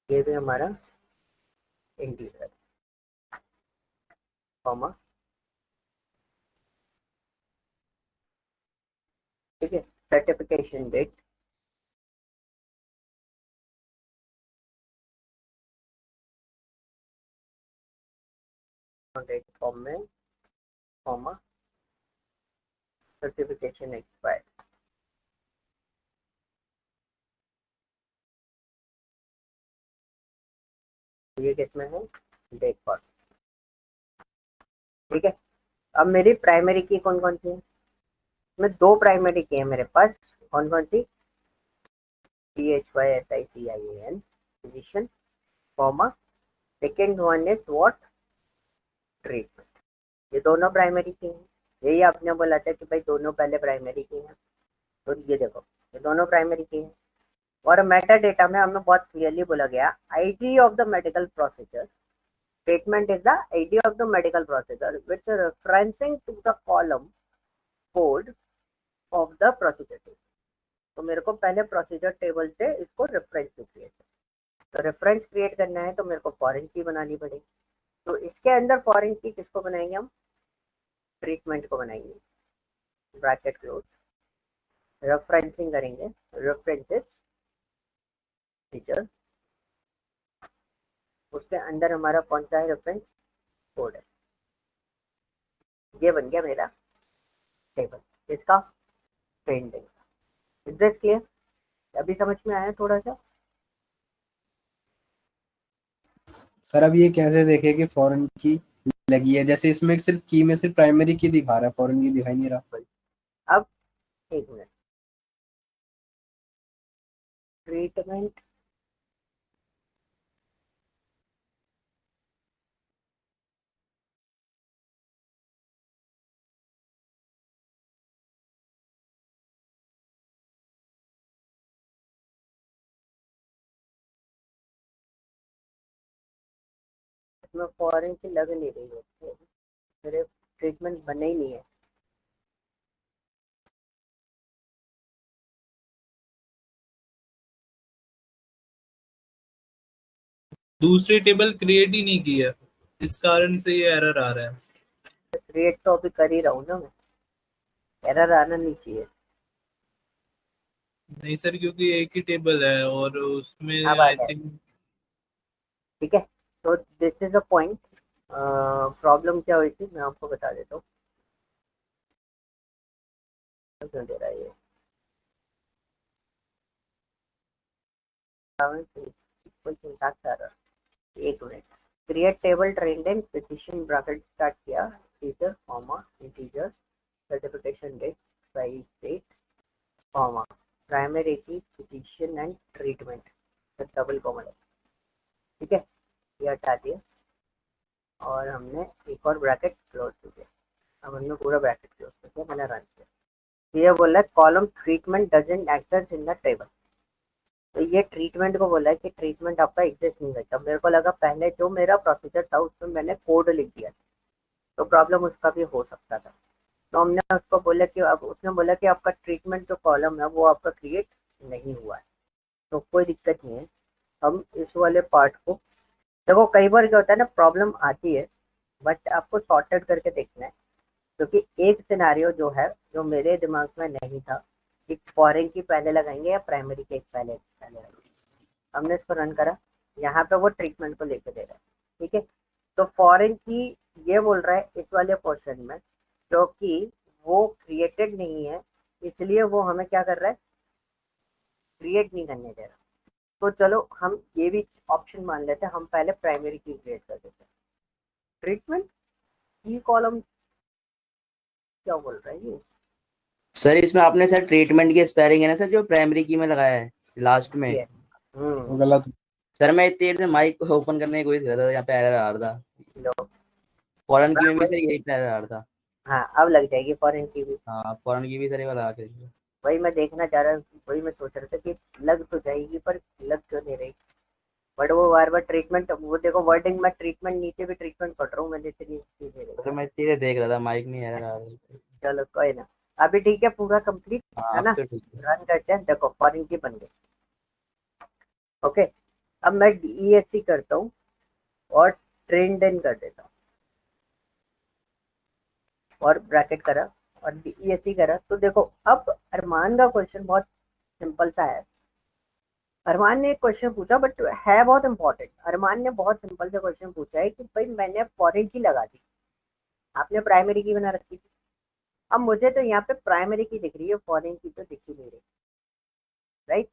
ये भी हमारा इंटीजर, कॉमा, ठीक है, सर्टिफिकेशन डेट, डेट फॉर्म में, कॉमा, सर्टिफिकेशन एक्सपायर, ये किसमें है डेट फॉर्म, ठीक है। अब मेरी प्राइमरी की कौन कौन सी है, इसमें दो प्राइमरी की है मेरे पास, कौन कौन सी, PHYSICIAN physician, comma, second one is what treatment, ये दोनों प्राइमरी की हैं, यही आपने बोला था कि भाई दोनों पहले प्राइमरी की हैं, तो ये देखो ये दोनों प्राइमरी की हैं। और मेटा डेटा में हमें बहुत क्लियरली बोला गया ID of the medical procedure, statement is the ID of the medical procedure which referencing to the column code of the procedure table. तो मेरे को पहले प्रोसीजर टेबल से इसको रेफरेंस क्रिएट, तो रेफरेंस क्रिएट करना है तो मेरे को फॉरेन की बनानी पड़ेगी, तो इसके अंदर फॉरेन की किसको बनाएंगे हम, ट्रीटमेंट को बनाएंगे, ब्रैकेट क्लोज, रेफरेंसिंग करेंगे, रेफरेंसेस फीचर, उसके अंदर हमारा कौन सा है रेफरेंस कोड है, ये बन गया मेरा टेबल इसका ट्रेंडिंग। इज दिस क्लियर, अभी समझ में आया थोड़ा सा। सर अब ये कैसे देखे कि फॉरेन की लगी है, जैसे इसमें सिर्फ की में सिर्फ प्राइमरी की दिखा रहा है, फॉरेन की दिखाई नहीं रहा। अब एक मिनट, ट्रीटमेंट में फॉरेन की लग नहीं रही है, मेरे ट्रीटमेंट बने ही नहीं है, दूसरी टेबल क्रिएट ही नहीं की है, इस कारण से ये एरर आ रहा है। क्रिएट तो अभी कर ही रहा हूँ ना मैं, एरर आना नहीं चाहिए। नहीं सर, क्योंकि एक ही टेबल है और उसमें अब आ आई जाए, थिंक ठीक है। तो this is a point, problem क्या हुई थी मैं आपको बता देता हूँ, क्यों दे रहा है ये, सिंटैक्स एरर, एक minute, create table trained and physician bracket start किया, teacher comma integer, certification date, price date, comma, primary key physician and treatment, double comma, ठीक है, ये हटा दिया और हमने एक और ब्रैकेट क्लोज किया, अब हमने पूरा ब्रैकेट क्लोज कर दिया, मैंने रन किया, ये बोला है column treatment doesn't access in the table, तो ये ट्रीटमेंट को बोला है कि ट्रीटमेंट आपका एग्जिस्ट नहीं करता। मेरे को लगा पहले जो मेरा प्रोसीजर था उसमें मैंने कोड लिख दिया, तो प्रॉब्लम उसका भी हो सकता था, तो हमने उसको बोला कि अब उसने बोला कि आपका ट्रीटमेंट जो कॉलम है वो आपका क्रिएट नहीं हुआ है, तो कोई दिक्कत नहीं है, हम इस वाले पार्ट को, देखो कई बार क्या होता है ना, प्रॉब्लम आती है बट आपको सॉर्टेड करके देखना है, क्योंकि एक सिनारियो जो है जो मेरे दिमाग में नहीं था कि फॉरेन की पहले लगाएंगे या प्राइमरी की पहले लगाएंगे, हमने इसको रन करा, यहाँ पे वो ट्रीटमेंट को लेके दे रहा है, ठीक है। तो फॉरेन की ये बोल रहा है इस वाले पोर्शन में, क्योंकि वो क्रिएटेड नहीं है इसलिए वो हमें क्या कर रहा है, क्रिएट नहीं करने दे रहा। तो चलो हम ये भी ऑप्शन मान लेते हैं, हम पहले प्राइमरी की क्रिएट कर देते हैं। ट्रीटमेंट की कॉलम क्या बोल रहा है ये, सर इसमें आपने सर ट्रीटमेंट की स्पेलिंग है ना सर, जो प्राइमरी की में लगाया है लास्ट में। ये वो गलत। सर मैं इतनी देर से माइक ओपन करने की कोशिश कर रहा था, यहाँ पे एरर आ रहा था। लो फॉरेन की में भी सर यही एरर आ रहा था। हाँ अब लग जाएगी फॉरेन की भी। हाँ फॉरेन की भी सर ये वाला आके वही मैं देखना चाह रहा, वही मैं सोच रहा था कि लग तो जाएगी पर लग क्यों नहीं रही। बट वो बार बार ट्रीटमेंट, वो देखो वर्डिंग में ट्रीटमेंट, नीचे भी ट्रीटमेंट पढ़ रहा हूँ मैं, इतनी चीजें। तो मैं इतनी देर देख रहा था, माइक नहीं एरर आ रहा था। चलो कोई ना, अभी ठीक है, पूरा कंप्लीट हाँ है अब ना। तो ठीक है। रन करते हैं, देखो फॉरेन की बन गई। ओके, अब मैं DESC करता हूँ और ट्रेंड इन कर देता हूँ और ब्रैकेट करा और DESC करा। तो देखो अब अरमान का क्वेश्चन बहुत सिंपल सा है। अरमान ने एक क्वेश्चन पूछा बट है बहुत इंपॉर्टेंट। अरमान ने बहुत सिंपल सा क्वेश्चन पूछा है कि भाई मैंने फॉरेन की लगा दी, आपने प्राइमरी की बना रखी थी। अब मुझे तो यहाँ पे प्राइमरी की दिख रही है, फॉरेन की तो दिख ही नहीं रही, राइट।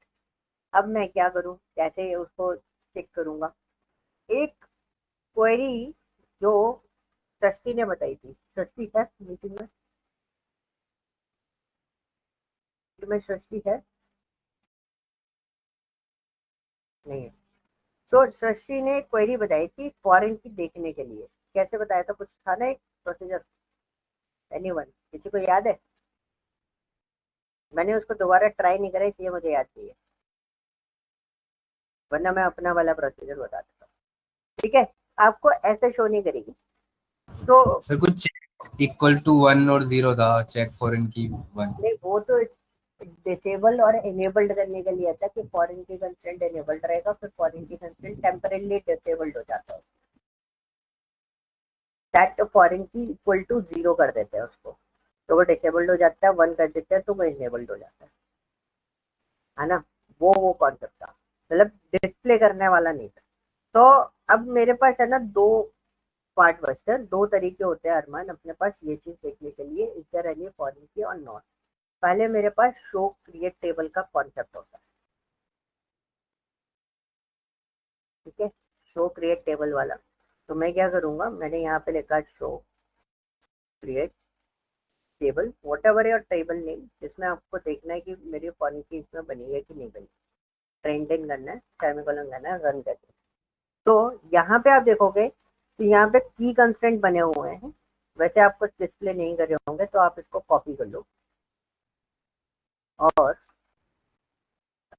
अब मैं क्या करूँ, कैसे उसको चेक करूंगा। एक क्वेरी जो सृष्टि ने बताई थी, सृष्टि है मीटिंग में सृष्टि है नहीं है। तो सृष्टि ने एक क्वेरी बताई थी फॉरेन की देखने के लिए। कैसे बताया था, कुछ था ना एक प्रोसीजर, एनीवन किसी को याद है? मैंने उसको दोबारा ट्राई नहीं करा इसलिए मुझे याद नहीं है, वरना मैं अपना वाला प्रोसीजर बता देता हूँ। ठीक है, आपको ऐसे शो नहीं करेगी तो सर कुछ इक्वल टू 1 और 0 था, चेक फॉरेन की 1। नहीं, वो तो डिसेबल और एनेबल्ड करने के लिए था कि फॉरेन की कंस्ट्रेंट एनेबल्ड रहेगा, फिर फॉरेन की कंस्ट्रेंट टेम्परेली डिसेबल्ड हो जाता है। सेट फॉरेन की इक्वल टू 0 कर देते हैं उसको, तो वो डिसेबल्ड हो जाता है, 1 कर देते हैं तो वो इनेबल्ड हो जाता है ना। वो कॉन्सेप्ट था, मतलब डिस्प्ले करने वाला नहीं था। तो अब मेरे पास है ना दो पार्ट बचते हैं, दो तरीके होते हैं अरमान अपने पास ये चीज देखने के लिए, इज देयर एनी फॉरेन की और नॉट। पहले मेरे पास शो क्रिएट टेबल का कॉन्सेप्ट होता है, ठीक है, शो क्रिएट टेबल वाला। तो मैं क्या करूंगा, मैंने यहाँ पे लिखा show create table, what ever your table name, जिसमें आपको देखना है कि मेरी फॉरेन की इसमें बनी है कि नहीं बनी। ट्रेंडिंग करना है, सेमीकोलन करना है, रन करना है। तो यहाँ पे आप देखोगे तो यहाँ पे की कंस्टेंट बने हुए हैं, वैसे आपको डिस्प्ले नहीं करे होंगे तो आप इसको कॉपी कर लो और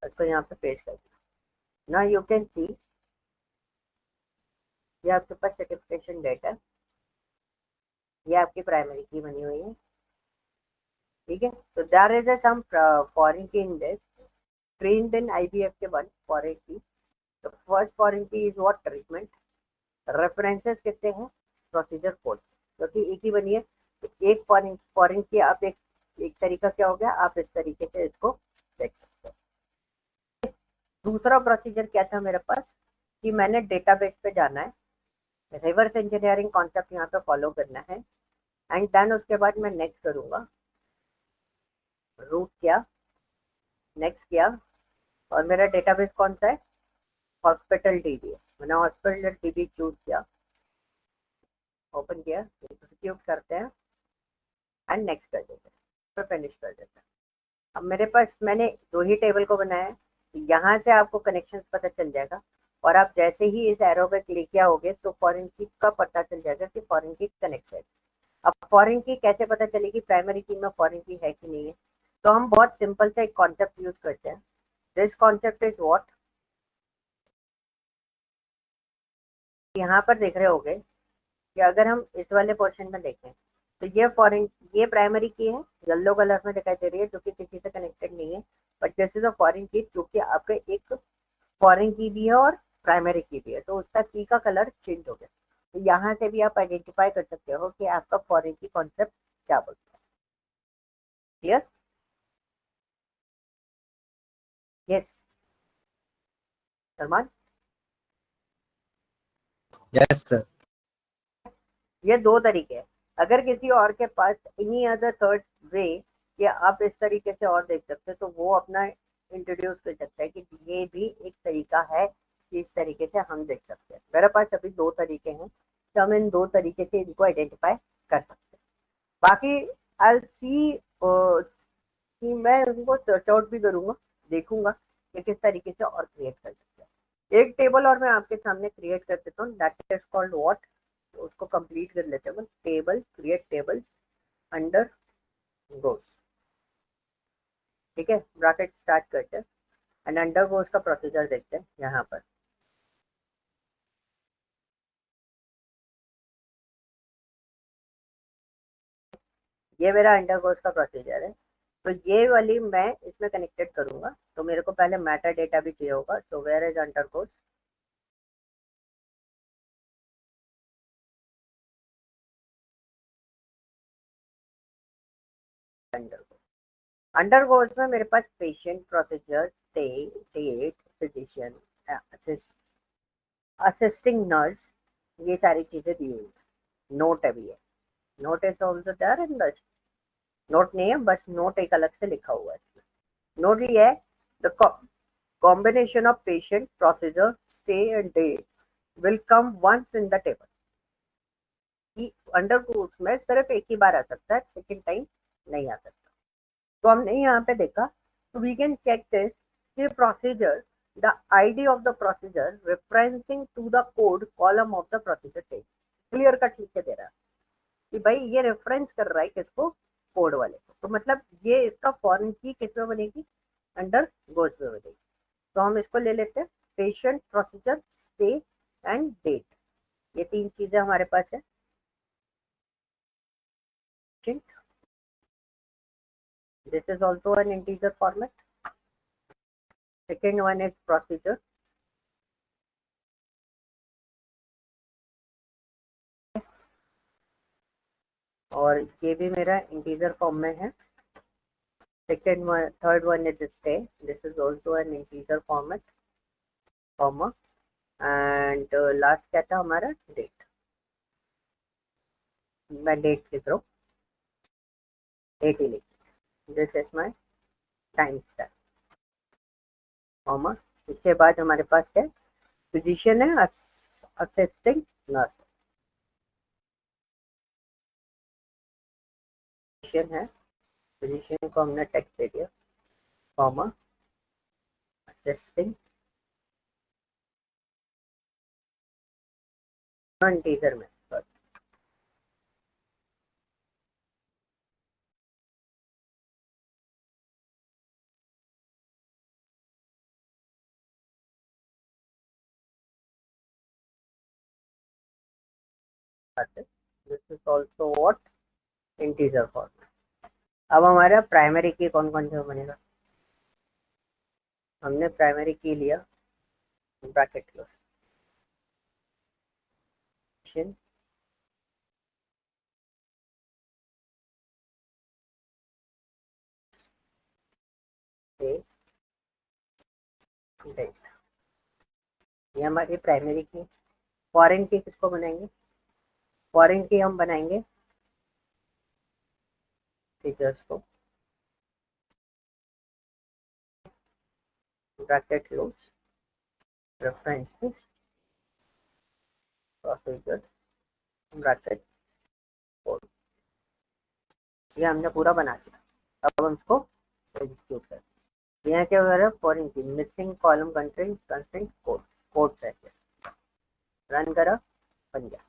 इसको यहाँ पे पेस्ट कर दो। ना यू कैन सी, ये आपके पास सर्टिफिकेशन डेटा, ये आपकी प्राइमरी की बनी हुई है, ठीक है। तो देयर इज सम फॉरेन की इन दिस, ट्रेंड इन IBF के बाद फॉरेन की। तो फर्स्ट फॉरेन की इज व्हाट, ट्रीटमेंट। रेफरेंसेस कितने हैं, प्रोसीजर कोड, क्योंकि एक ही बनी है। तो एक फॉरेन फॉरेन की आप एक तरीका क्या हो गया, आप इस तरीके से इसको देख सकते हो। दूसरा प्रोसीजर क्या था मेरे पास, कि मैंने डेटाबेस पे जाना है, रिवर्स इंजीनियरिंग कॉन्सेप्ट यहाँ पे फॉलो करना है, एंड देन उसके बाद मैं नेक्स्ट करूंगा, रूट किया, नेक्स्ट किया, और मेरा डेटाबेस कौन सा है, हॉस्पिटल DB है। मैंने हॉस्पिटल DB चूज किया, ओपन किया, एग्जीक्यूट करते हैं एंड नेक्स्ट कर देते हैं, फिर फिनिश कर देते हैं। अब मेरे पास मैंने दो ही टेबल को बनाया है, तो यहाँ से आपको कनेक्शन पता चल जाएगा, और आप जैसे ही इस एरो पे क्लिक किया होगे तो फॉरेन की का पता चल जाएगा कि फॉरेन की कनेक्ट है। अब फॉरेन की कैसे पता चलेगी प्राइमरी की में फॉरेन की है कि नहीं है, तो हम बहुत सिंपल सा एक कॉन्सेप्ट यूज करते हैं। दिस कॉन्सेप्ट इज व्हाट, यहाँ पर देख रहे होगे कि अगर हम इस वाले पोर्शन में देखें तो ये फॉरेन, ये प्राइमरी की है, येलो कलर में दिखाई दे रही है जो कि किसी से कनेक्टेड नहीं है, but this is a foreign की, जो कि आपका एक फॉरेन की भी है और प्राइमरी की भी है, तो उसका की का कलर चेंज हो गया। तो यहाँ से भी आप आइडेंटिफाई कर सकते हो कि आपका फॉरेन की कॉन्सेप्ट क्या बोलता है। Clear? Yes Salman, yes sir. ये दो तरीके हैं। अगर किसी और के पास एनी अदर थर्ड वे कि आप इस तरीके से और देख सकते हैं तो वो अपना इंट्रोड्यूस कर सकता है कि ये भी एक तरीका है कि इस तरीके से हम देख सकते हैं। मेरे पास अभी दो तरीके हैं तो हम इन दो तरीके से इनको आइडेंटिफाई कर सकते हैं। बाकी आई सी कि मैं उनको सर्च आउट भी करूंगा, देखूंगा कि किस तरीके से और क्रिएट कर सकते हैं। एक टेबल और मैं आपके सामने क्रिएट कर देता हूँ, दैट इज कॉल्ड व्हाट। उसको कंप्लीट कर लेते हैं। टेबल, क्रिएट टेबल अंडर गोस, ठीक है, ब्रैकेट स्टार्ट करते हैं एंड अंडर गोस का प्रोसीजर देखते हैं यहाँ पर। ये मेरा अंडर गोस का प्रोसीजर है। तो ये वाली मैं इसमें कनेक्टेड करूंगा तो मेरे को पहले मेटा डेटा भी चाहिए होगा। तो where is undergoes, undergoes में मेरे पास patient, procedure, stay, date, physician, assisting nurse, ये सारी चीजें दी हुई है। नोट अभी है, note is also there in the note नहीं है, बस नोट एक अलग से लिखा हुआ है। नोट ये है, the combination of patient, procedure, stay and date will come once in the table। कि अंडर कोर्स में सिर्फ एक ही बार आ सकता है, सेकेंड टाइम नहीं आ सकता। तो हमने यहाँ पे देखा, तो वी कैन चेक दिस कि procedure, the ID of the procedure referencing to the code column of the procedure table. Clear cut लिख के दे रहा है कि भाई ये रेफरेंस कर रहा है किसको, कोड वाले को। तो मतलब ये इसका फॉरेन की किस में बनेगी, अंडर गोस में बनेगी। तो हम इसको ले लेते हैं, patient, procedure, stay and date, ये तीन चीजें हमारे पास है। This is also an integer format. Second one is procedure, और ये भी मेरा इंटीजर फॉर्म में है। Second one, third one is stay, this is also an integer format, comma, and last क्या था हमारा, डेट। मैं डेट लिख रहा हूँ, डेट ही लिख, this is my time stamp, comma. इसके बाद हमारे पास है फिजिशियन है, असिस्टिंग नर्स है। फिजिशियन को हमने टेक्स्ट दे दिया, कॉमा, असिस्टिंग टीचर में, this is also what, integer format. अब हमारा प्राइमरी की कौन कौन से बनेगा, हमने प्राइमरी की लिया, ब्रैकेट क्लोज, ये हमारी प्राइमरी की। फॉरेन की किसको बनाएंगे, फॉरेन की हम बनाएंगे फीचर्स को, bracket close, references, procedure, bracket code. ये हमने पूरा बना दिया। अब हम इसको एग्जीक्यूट करें। यहाँ क्या हो रहा है, फॉरेन की missing column content constant code, code set run करा, बन गया।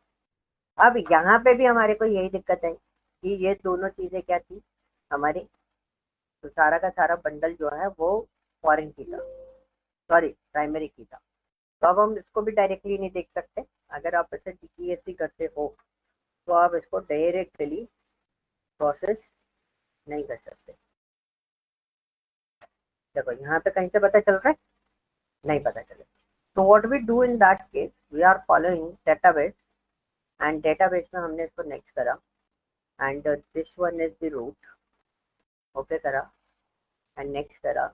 अब यहाँ पे भी हमारे को यही दिक्कत है कि ये दोनों चीजें क्या थी हमारी, तो सारा का सारा बंडल जो है वो फॉरेन की था, सॉरी प्राइमरी की था। तो अब हम इसको भी डायरेक्टली नहीं देख सकते। अगर आप इसे डीटीएससी करते हो तो आप इसको डायरेक्टली प्रोसेस नहीं कर सकते। देखो यहाँ पे कहीं से पता चल रहा है, नहीं पता चले। तो what we do in that case, we are following database, and database में हमने इसको नेक्स्ट करा, and this one is the root, okay करा, एंड नेक्स्ट करा,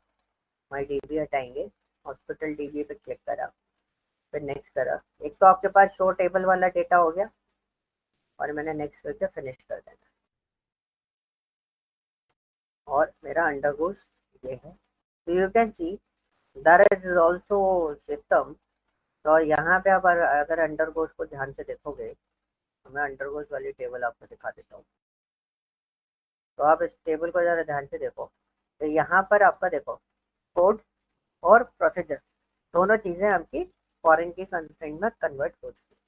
माई डीबी हटाएंगे, हॉस्पिटल डीबी पे क्लिक करा, फिर नेक्स्ट करा। एक तो आपके पास शो टेबल वाला डेटा हो गया और मैंने नेक्स्ट करके फिनिश कर देना, और मेरा अंडरगोज ये है। तो you can see there is also system. तो यहाँ पे आप अगर अंडरगोज को ध्यान से देखोगे तो मैं अंडरगोज वाली टेबल आपको दिखा देता हूँ। तो आप इस टेबल को ज़रा ध्यान से देखो, तो यहाँ पर आपका देखो कोड और प्रोसीजर दोनों चीज़ें आपकी फॉरेन की कंस्ट्रेंट में कन्वर्ट हो चुकी है।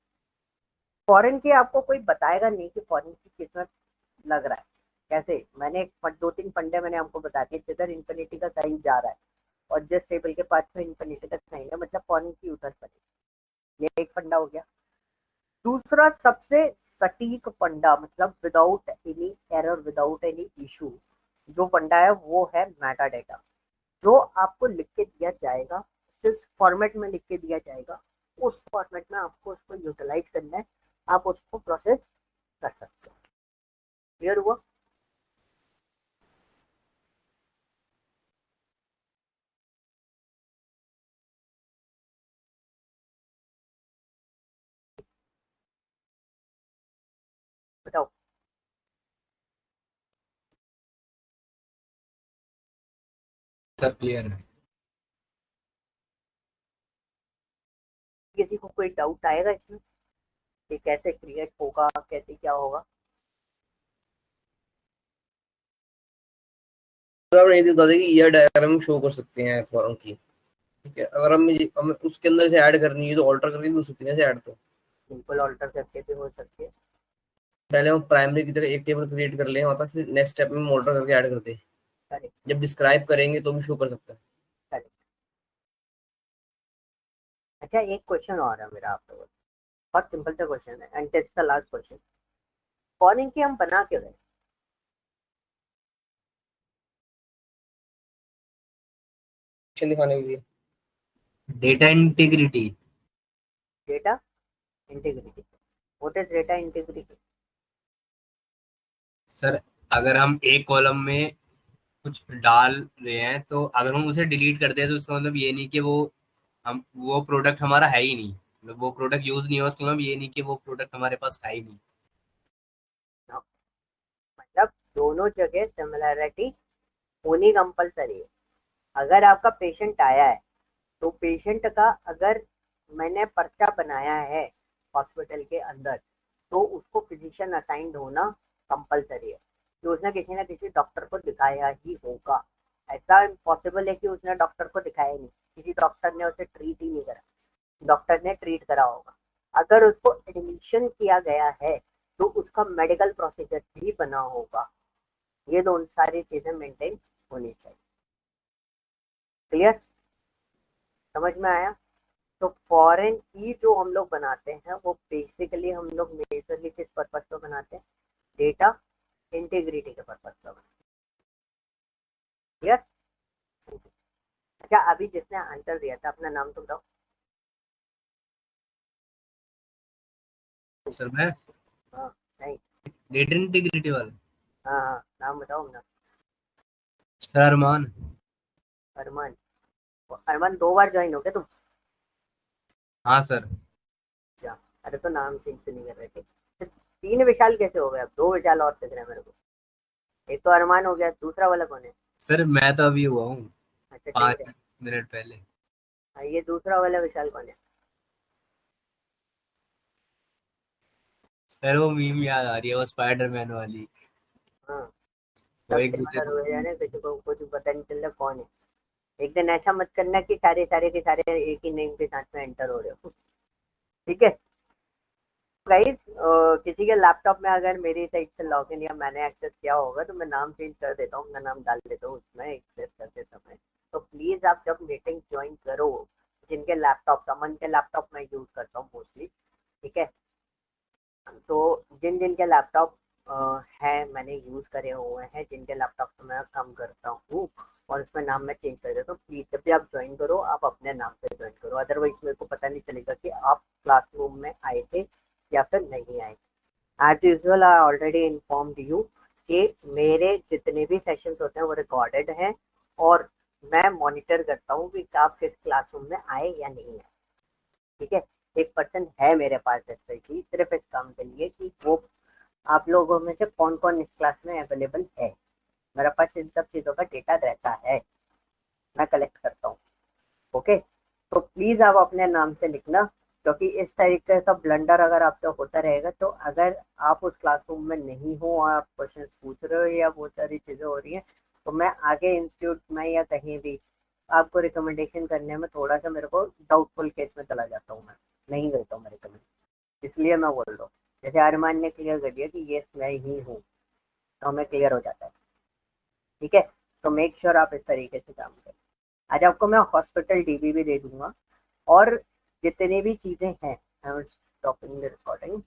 फॉरेन की आपको कोई बताएगा नहीं कि फॉरेन की किसमें लग रहा है कैसे। मैंने एक 2-3 फंडे मैंने आपको बता दिए, जिधर इन्फिनिटी का साइन जा रहा है और जिस टेबल के पास में इन्फिनिटी का साइन है मतलब फॉरेन की उधर पड़ेगी। ये एक फंडा हो गया। दूसरा सबसे सटीक फंडा मतलब without any error without any issue जो फंडा है वो है मेटा डेटा, जो आपको लिख के दिया जाएगा, सिर्फ फॉर्मेट में लिख के दिया जाएगा, उस फॉर्मेट में आपको उसको यूटिलाइज करना है, आप उसको प्रोसेस कर सकते हो। क्लियर हुआ? बताओ। सब क्लियर है। किसी को कोई डाउट आएगा इसमें कि कैसे क्रिएट होगा, कैसे क्या होगा? तो आप नहीं बता दें कि ईयर डायग्राम शो कर सकते हैं फॉर्म की, ठीक है। अगर हमें उसके अंदर से ऐड करनी है तो ऑल्टर करके भी हो सकती है ऐड। तो सिंपल ऑल्टर करके भी हो सकती है। पहले हम प्राइमरी की तरह एक टेबल क्रिएट कर लें, और फिर नेक्स्ट स्टेप में हम ऑल्टर करके ऐड कर दें। करेक्ट जब डिस्क्राइब करेंगे तो भी शो कर सकता है। करेक्ट। अच्छा एक क्वेश्चन और है मेरा आप लोगों को, बहुत सिंपल सा क्वेश्चन है and that's the last question. Foreign की हम बना क्यों रहे? दिखाने के लिए data integrity. Data integrity. What is data integrity? Sir अगर हम एक कॉलम में कुछ डाल रहे हैं तो अगर हम उसे डिलीट करते हैं तो उसका मतलब ये नहीं कि वो प्रोडक्ट हमारा है ही नहीं, मतलब वो प्रोडक्ट यूज नहीं हो, उसका मतलब ये नहीं कि वो प्रोडक्ट हमारे पास है ही नहीं। मतलब दोनों जगह सिमिलैरिटी होनी कंपलसरी है। अगर आपका पेशेंट आया है तो पेशेंट का अगर मैंने पर्चा बनाया है हॉस्पिटल के अंदर तो उसको फिजिशियन असाइंड होना कंपलसरी है कि उसने किसी ना किसी डॉक्टर को दिखाया ही होगा। ऐसा इम्पॉसिबल है कि उसने डॉक्टर को दिखाया नहीं, किसी डॉक्टर ने उसे ट्रीट ही नहीं करा, डॉक्टर ने ट्रीट करा होगा। अगर उसको एडमिशन किया गया है तो उसका मेडिकल प्रोसीजर भी बना होगा। ये दोनों सारी चीजें मेंटेन होनी चाहिए। क्लियर? समझ में आया? तो फॉरेन की जो हम लोग बनाते हैं वो बेसिकली हम लोग मेजरली किस पर्पज पर बनाते हैं? डेटा इंटीग्रिटी के पर्पज पर बनाते हैं। क्लियर? अच्छा अभी जिसने आंसर दिया था अपना नाम तो बताओ। सर मैं हाँ नहीं, डेटा इंटीग्रिटी वाला हाँ हाँ नाम बताओ ना। सर अरमान। अरमान। अरमान 2 बार ज्वाइन हो गए तुम? हाँ सर। क्या? अरे तो नाम चेंज तो नहीं कर रहे थे? 3 विशाल कैसे हो गए? अब 2 विशाल और दिख रहे हैं मेरे को। एक तो अरमान हो गया, दूसरा वाला कौन है? सर मैं तो अभी हुआ हूँ अच्छा ठीक है। 5 मिनट पहले। हाँ, ये दूसरा वाला विशाल कौन है? सर वो मीम याद आ रही है, वो स्पाइडरमैन वाली, हाँ वो सब एक दूसरे सिमिलर को। हो जाने, किसी को कुछ पता नहीं चल रहा कौन है। एक दिन ऐसा मत करना कि सारे सारे के सारे एक ही नेम के साथ में एंटर हो रहे हो, ठीक है गाइस? किसी के लैपटॉप में अगर मेरी साइड से लॉगिन या मैंने एक्सेस किया होगा तो मैं नाम चेंज कर देता हूँ, अपना नाम डाल देता हूँ उसमें एक्सेस करते समय। तो प्लीज़ आप जब मीटिंग ज्वाइन करो, जिनके लैपटॉप, समन के लैपटॉप मैं यूज़ करता हूँ मोस्टली, ठीक है, तो जिन जिन के लैपटॉप है मैंने यूज़ करे हुए हैं, जिनके लैपटॉप से मैं काम करता हूँ और उसमें नाम मैं चेंज कर देता हूँ, प्लीज़ जब भी आप ज्वाइन करो आप अपने नाम से ज्वाइन करो, अदरवाइज मेरे को पता नहीं चलेगा कि आप क्लासरूम में आए थे या फिर नहीं आए। As usual I already informed you कि मेरे जितने भी सेशंस होते हैं वो रिकॉर्डेड हैं और मैं मॉनिटर करता हूँ कि आप किस क्लासरूम में आए या नहीं आए, ठीक है, एक पर्सन है मेरे पास स्पेशली सिर्फ इस काम के लिए कि वो आप लोगों में से कौन कौन इस क्लास में अवेलेबल है, मेरे पास इन सब चीज़ों का डेटा रहता है, मैं कलेक्ट करता हूँ। ओके, तो प्लीज़ आप अपने नाम से लिखना, क्योंकि इस तरीके का ब्लंडर अगर आपसे होता रहेगा तो अगर आप उस क्लासरूम में नहीं हो, आप क्वेश्चन पूछ रहे हो या बहुत सारी चीज़ें हो रही हैं, तो मैं आगे इंस्टीट्यूट में या कहीं भी आपको रिकमेंडेशन करने में थोड़ा सा मेरे को डाउटफुल केस में चला जाता हूँ, मैं नहीं करता हूँ मैं रिकमेंड, इसलिए मैं बोल रहा हूँ। जैसे अरमान ने क्लियर कर दिया कि ये मैं ही हूँ, तो हमें क्लियर हो जाता है, ठीक है। तो मेक श्योर आप इस तरीके से काम करें। आज आपको मैं हॉस्पिटल डीबी भी दे दूंगा, और जितनी भी चीज़ें हैं, I am stopping the recording.